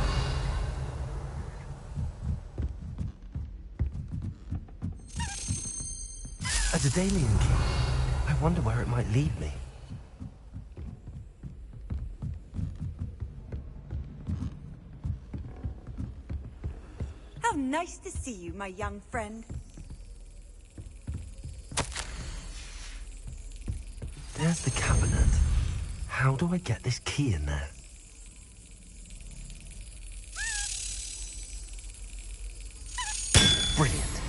A Daedalian key. I wonder where it might lead me. How nice to see you, my young friend. There's the cabinet. How do I get this key in there? Brilliant.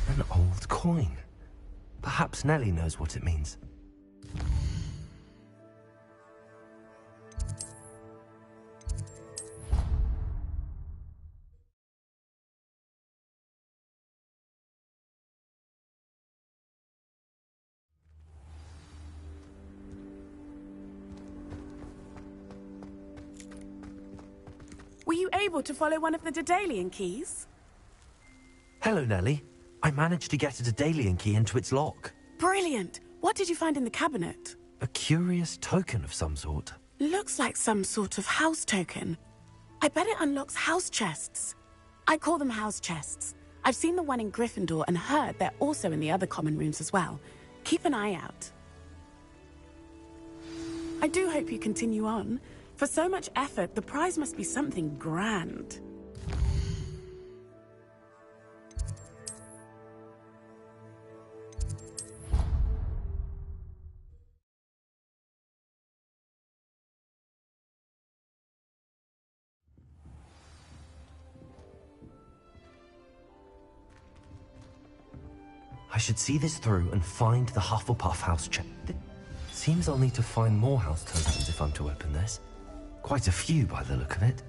An old coin. Perhaps Nellie knows what it means. you able to follow one of the Daedalian keys? Hello, Nellie. I managed to get a Daedalian key into its lock. Brilliant! What did you find in the cabinet? A curious token of some sort. Looks like some sort of house token. I bet it unlocks house chests. I call them house chests. I've seen the one in Gryffindor and heard they're also in the other common rooms as well. Keep an eye out. I do hope you continue on. For so much effort, the prize must be something grand. I should see this through and find the Hufflepuff house check. It seems I'll need to find more house tokens if I'm to open this. Quite a few by the look of it.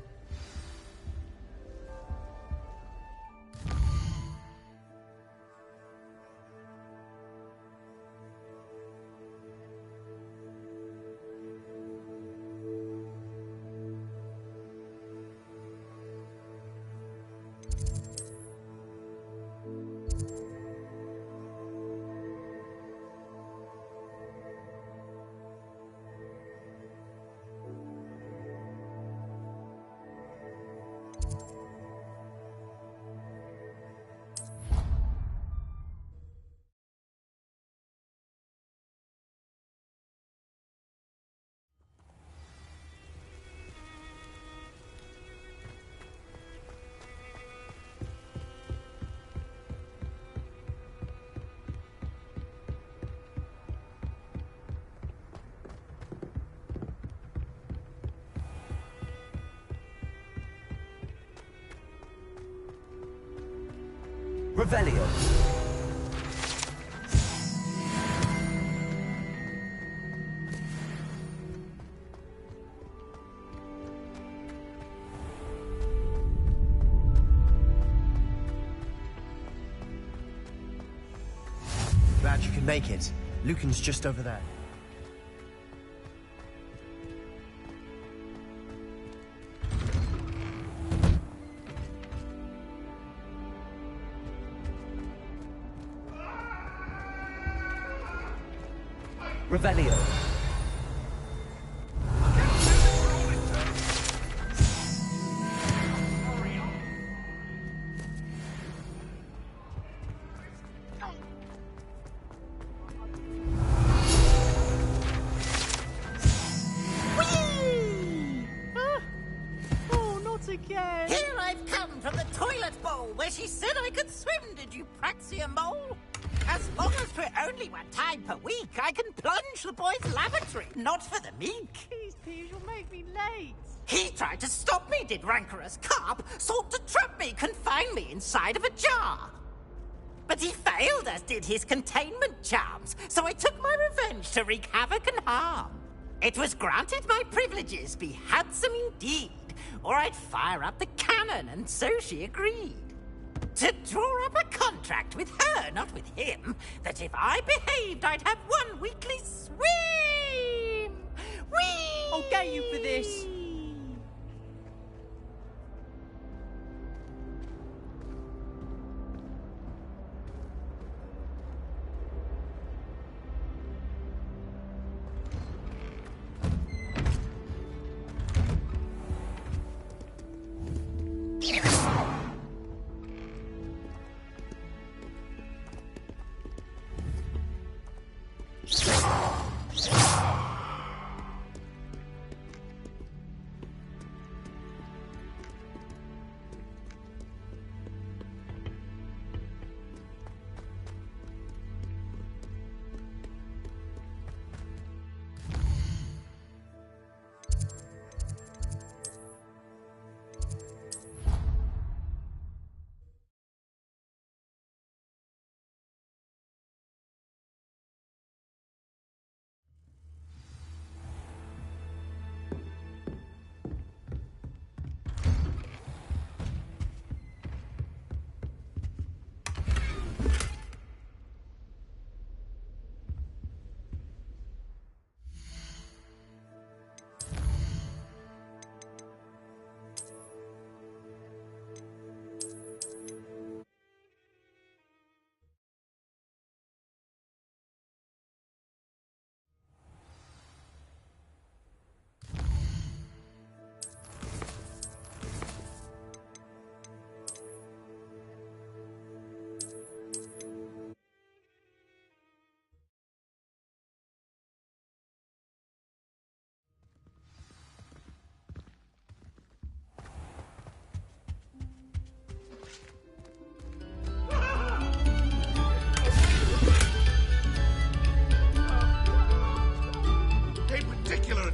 Revelio. Glad you could make it. Lucan's just over there. Revelio. Oh, not again! Here I've come from the toilet bowl where she said I could swim, did you praxia mole? As long as for only one time per week, I can plunge the boy's lavatory, not for the meek. Please, Piers, you'll make me late. He tried to stop me, did rancorous carp, sought to trap me, confine me inside of a jar. But he failed, as did his containment charms, so I took my revenge to wreak havoc and harm. It was granted my privileges be handsome indeed, or I'd fire up the cannon, and so she agreed. To draw up a contract with her, not with him, that if I behaved, I'd have one weekly swim! Whee! I'll get you for this.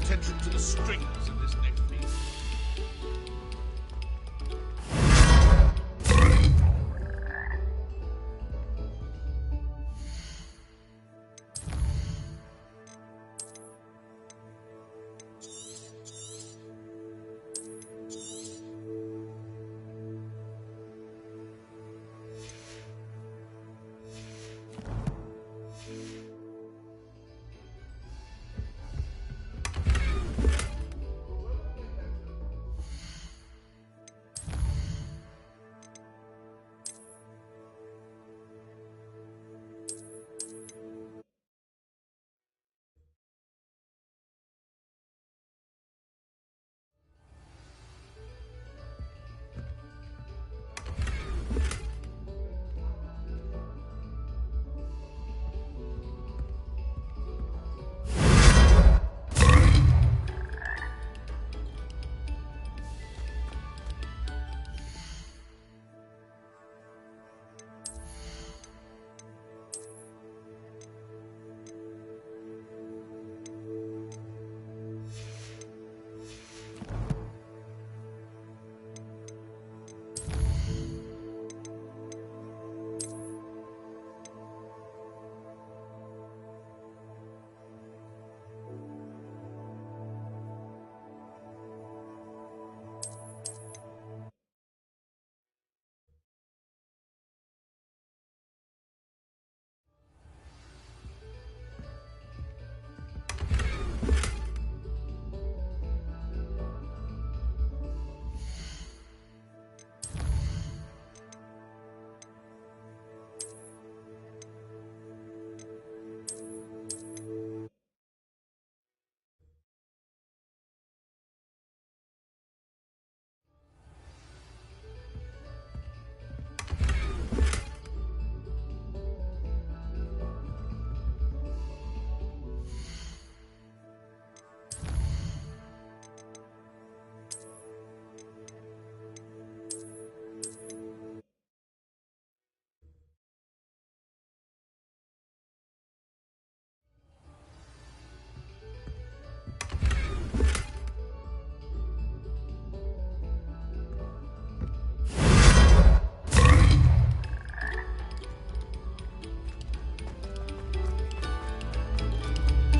attention to the strings in this neck piece.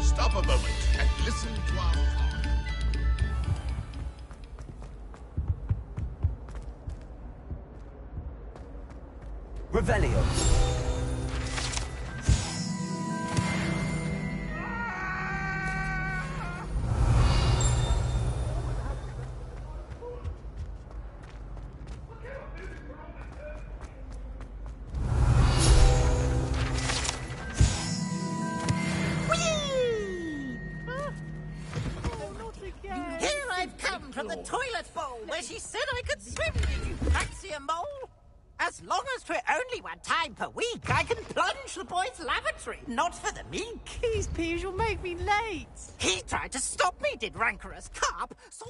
Stop a moment and listen to our talk. Revelio. Here I've come from the toilet bowl where she said I could swim. Did you fancy a mole? As long as 'twere only one time per week, I can plunge the boy's lavatory, not for the meek. Keys, Piers, you'll make me late. He tried to stop me, did rancorous carp. So...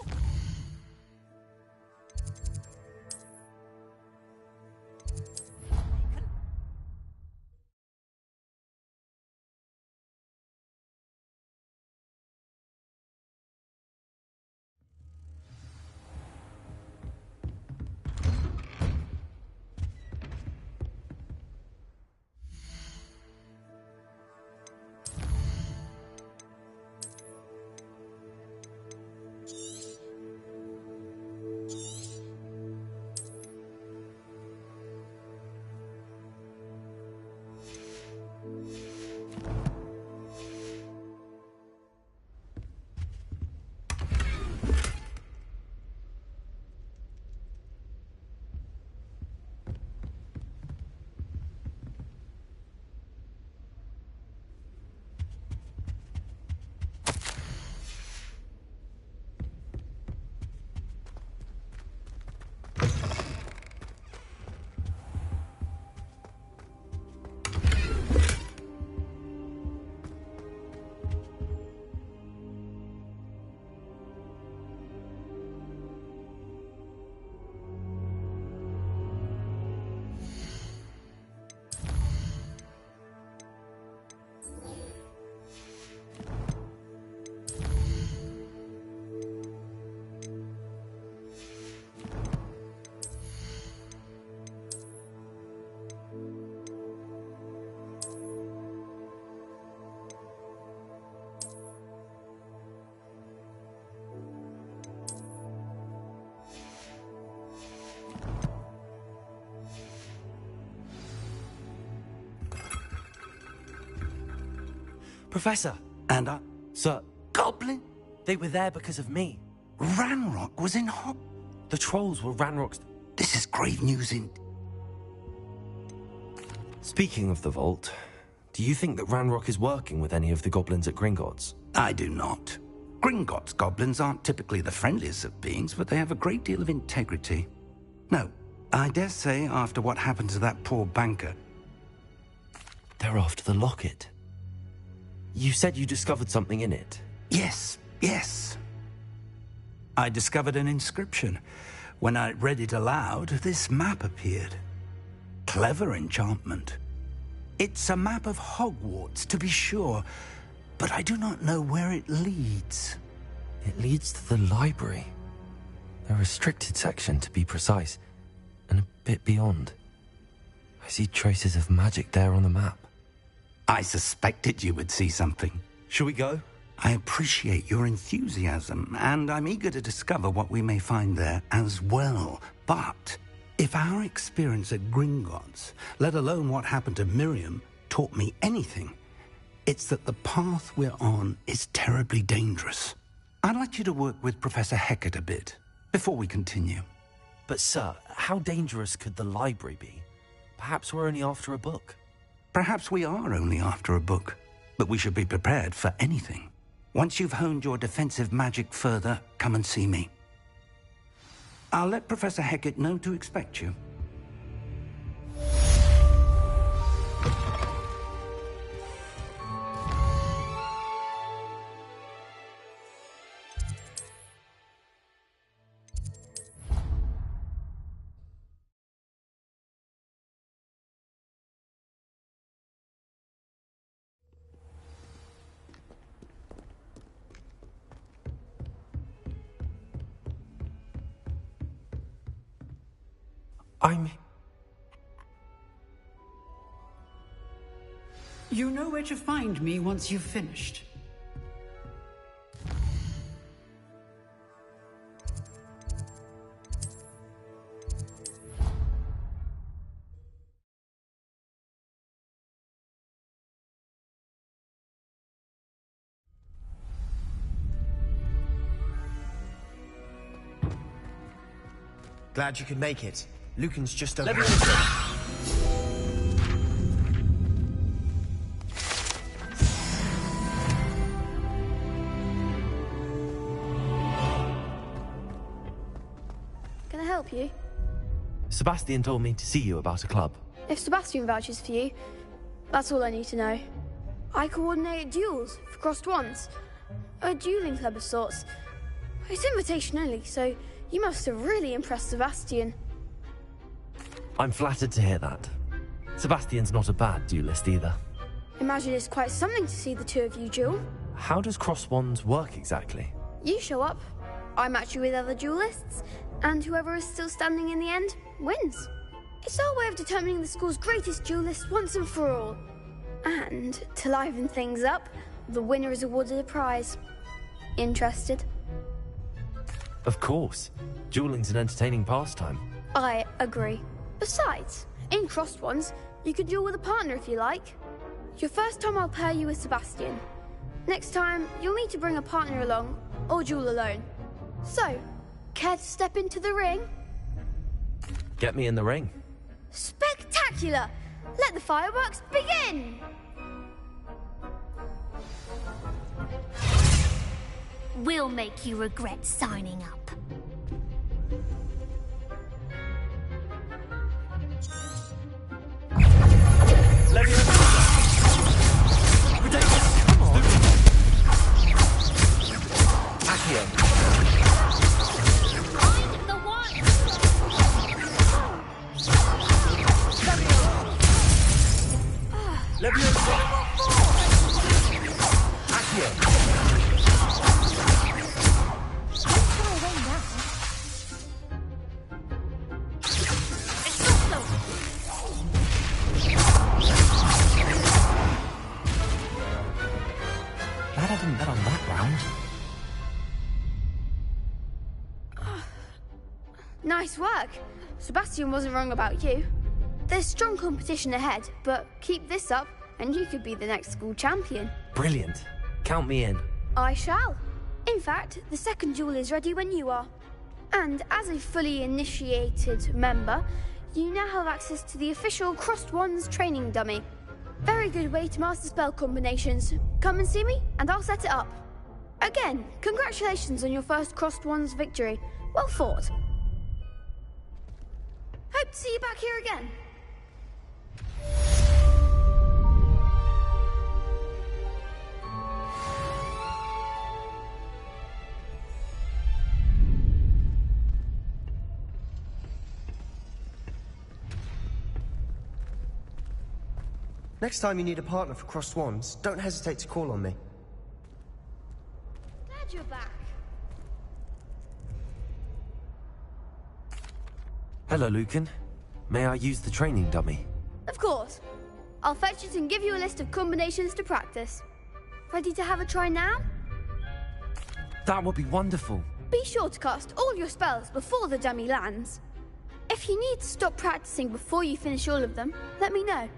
Professor! And Sir, Goblin? they were there because of me. Ranrock was in The trolls were Ranrock's... This is grave news Speaking of the vault, do you think that Ranrock is working with any of the goblins at Gringotts? I do not. Gringotts goblins aren't typically the friendliest of beings, but they have a great deal of integrity. No, I dare say after what happened to that poor banker... They're after the locket. You said you discovered something in it. Yes. I discovered an inscription. When I read it aloud, this map appeared. Clever enchantment. It's a map of Hogwarts, to be sure, but I do not know where it leads. It leads to the library. The restricted section, to be precise, and a bit beyond. I see traces of magic there on the map. I suspected you would see something. Shall we go? I appreciate your enthusiasm, and I'm eager to discover what we may find there as well. But if our experience at Gringotts, let alone what happened to Miriam, taught me anything, it's that the path we're on is terribly dangerous. I'd like you to work with Professor Hecat a bit, before we continue. But sir, how dangerous could the library be? Perhaps we're only after a book. Perhaps we are only after a book, but we should be prepared for anything. Once you've honed your defensive magic further, come and see me. I'll let Professor Hecat know to expect you. You know where to find me once you've finished. Glad you could make it. Lucan's just over here. Can I help you? Sebastian told me to see you about a club. If Sebastian vouches for you, that's all I need to know. I coordinate duels for crossed wands. A dueling club of sorts. It's invitation only, so you must have really impressed Sebastian. I'm flattered to hear that. Sebastian's not a bad duelist either. Imagine it's quite something to see the two of you duel. How does cross wands work exactly? You show up, I match you with other duelists, and whoever is still standing in the end wins. It's our way of determining the school's greatest duelist once and for all. And to liven things up, the winner is awarded a prize. Interested? Of course. Dueling's an entertaining pastime. I agree. Besides, in crossed ones, you could duel with a partner if you like. Your first time I'll pair you with Sebastian. Next time, you'll need to bring a partner along, or duel alone. So, care to step into the ring? Get me in the ring. Spectacular! Let the fireworks begin! We'll make you regret signing up. Nice work. Sebastian wasn't wrong about you. There's strong competition ahead, but keep this up and you could be the next school champion. Brilliant. Count me in. I shall. In fact, the second duel is ready when you are. And as a fully initiated member, you now have access to the official Crossed Wands training dummy. Very good way to master spell combinations. Come and see me, and I'll set it up. Again, congratulations on your first Crossed Wands victory. Well fought. Hope to see you back here again. Next time you need a partner for Crossed Wands, don't hesitate to call on me. Glad you're back. Hello, Lucan. May I use the training dummy? Of course. I'll fetch it and give you a list of combinations to practice. Ready to have a try now? That would be wonderful. Be sure to cast all your spells before the dummy lands. If you need to stop practicing before you finish all of them, let me know.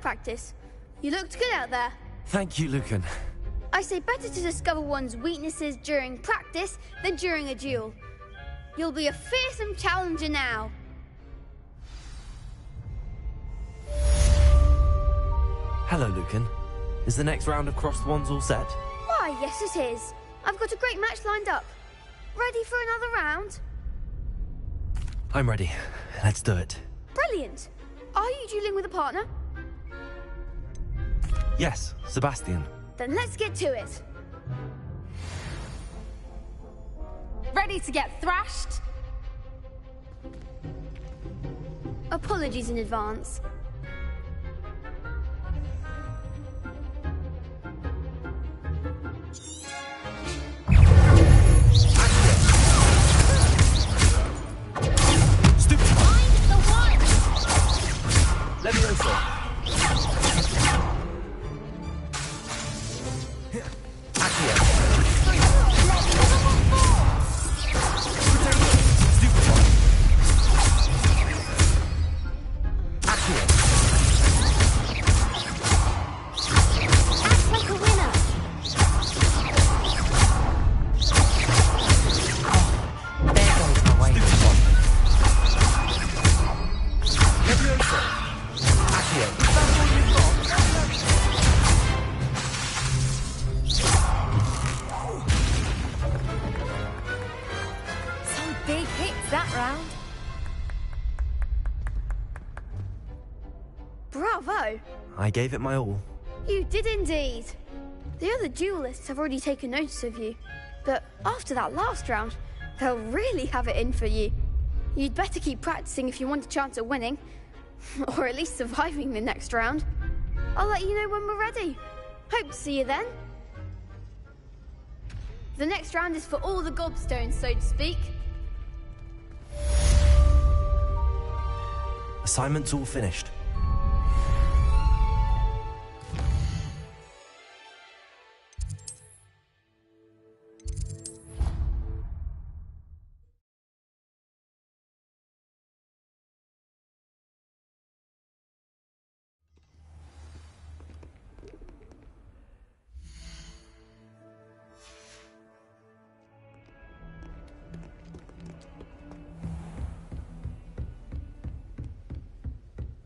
Practice. You looked good out there. Thank you, Lucan. I say better to discover one's weaknesses during practice than during a duel. You'll be a fearsome challenger now. Hello, Lucan. Is the next round of Crossed Wands all set? Why, yes it is. I've got a great match lined up. Ready for another round? I'm ready. Let's do it. Brilliant. Are you dueling with a partner? Yes, Sebastian. Then let's get to it. Ready to get thrashed? Apologies in advance. Levioso. Bravo! I gave it my all. You did indeed. The other duelists have already taken notice of you, but after that last round, they'll really have it in for you. You'd better keep practicing if you want a chance at winning, or at least surviving the next round. I'll let you know when we're ready. Hope to see you then. The next round is for all the gobstones, so to speak. Assignment's all finished.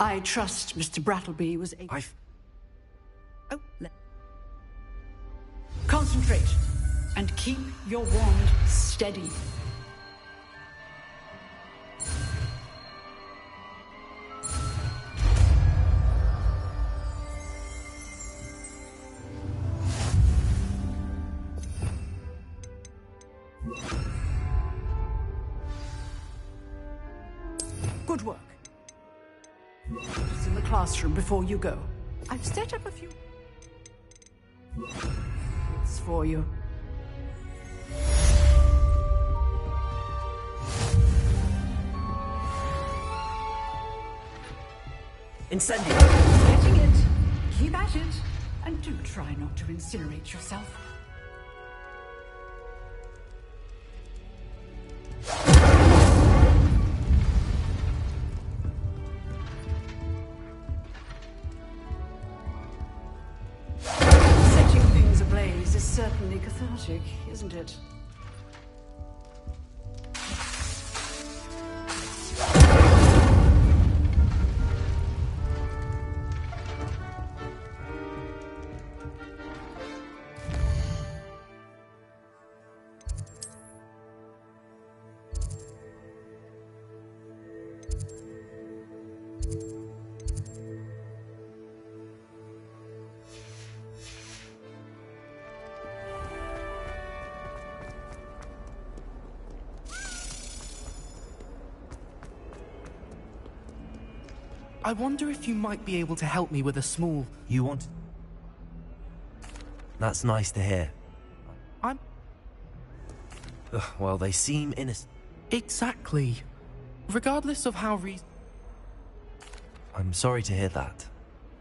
I trust Mr. Brattleby was able... Concentrate, and keep your wand steady. Good work. Just in the classroom before you go. I've set up a few... It's for you. Incendio! Getting it. Keep at it. And do try not to incinerate yourself. Setting things ablaze is certainly cathartic, isn't it? I wonder if you might be able to help me with a small... You want... That's nice to hear. I'm... Well, they seem innocent. Exactly. Regardless of how I'm sorry to hear that.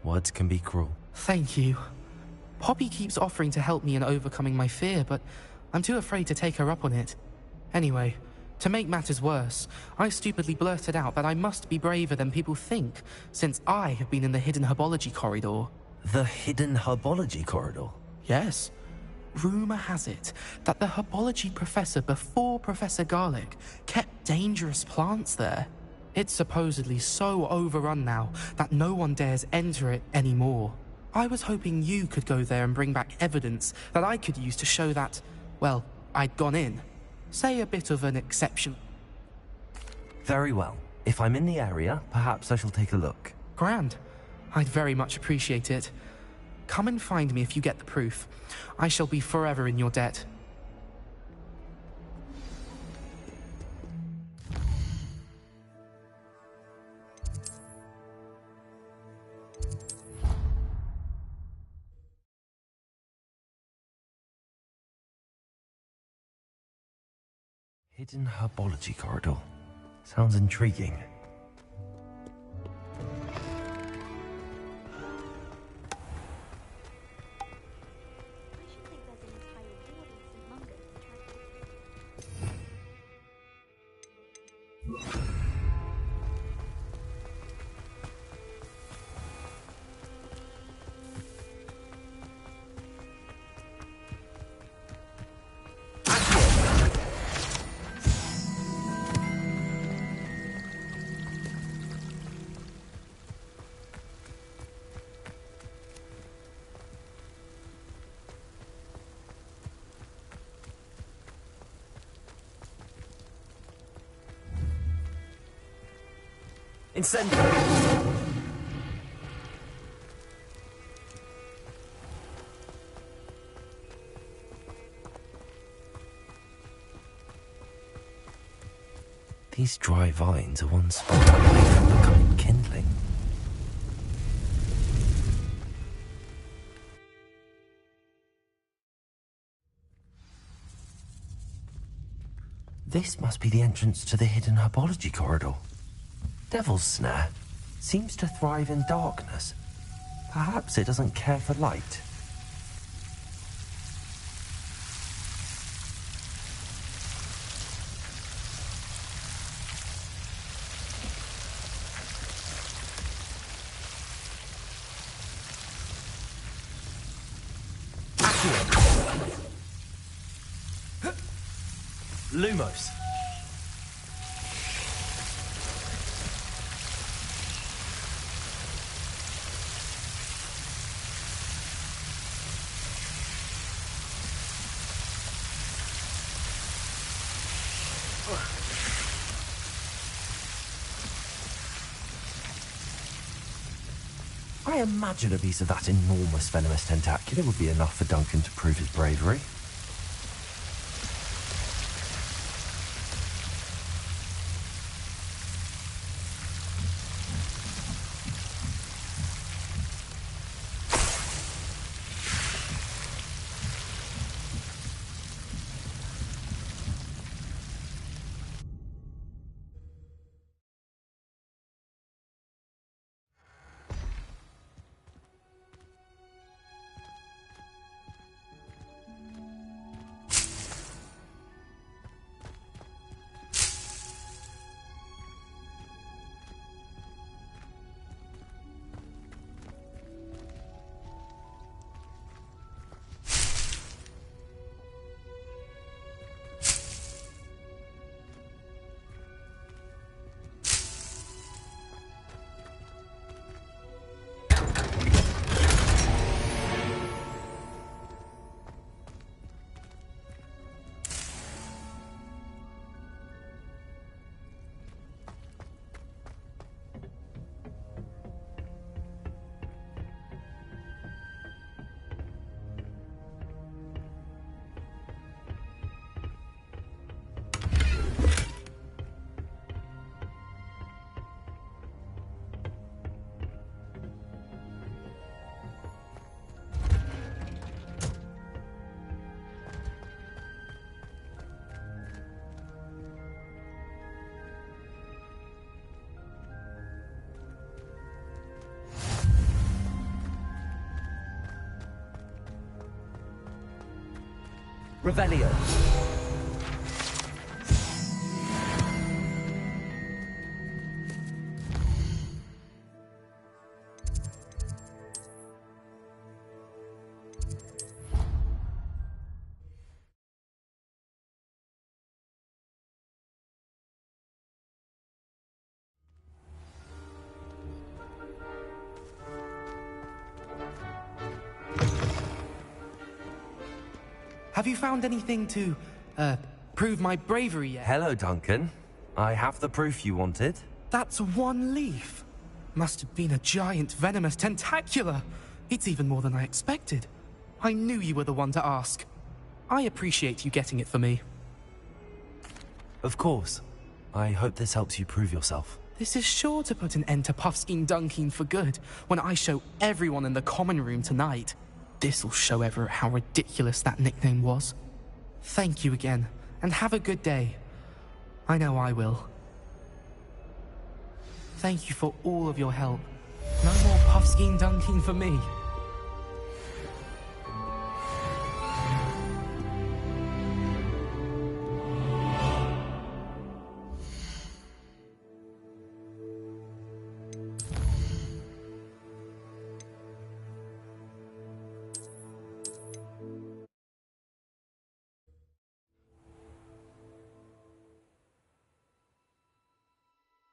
Words can be cruel. Thank you. Poppy keeps offering to help me in overcoming my fear, but I'm too afraid to take her up on it. Anyway, to make matters worse, I stupidly blurted out that I must be braver than people think, since I have been in the hidden herbology corridor. The hidden herbology corridor? Yes. Rumor has it that the herbology professor before Professor Garlic kept dangerous plants there. It's supposedly so overrun now that no one dares enter it anymore. I was hoping you could go there and bring back evidence that I could use to show that Well, I'd gone in. Say a bit of an exception. Very well. If I'm in the area, perhaps I shall take a look. Grand. I'd very much appreciate it. Come and find me if you get the proof. I shall be forever in your debt. Hidden herbology corridor. Sounds intriguing. Incendio! These dry vines are once sparkling, becoming kindling. This must be the entrance to the hidden herbology corridor. Devil's Snare seems to thrive in darkness. Perhaps it doesn't care for light. Lumos. I imagine a piece of that enormous venomous tentacula would be enough for Duncan to prove his bravery. Revelio. Have you found anything to, prove my bravery yet? Hello, Duncan. I have the proof you wanted. That's one leaf. Must have been a giant venomous tentacula. It's even more than I expected. I knew you were the one to ask. I appreciate you getting it for me. Of course. I hope this helps you prove yourself. This is sure to put an end to Puffskein Dunkin for good when I show everyone in the common room tonight. This'll show Everett how ridiculous that nickname was. Thank you again, and have a good day. I know I will. Thank you for all of your help. No more Puffskein Dunkin for me.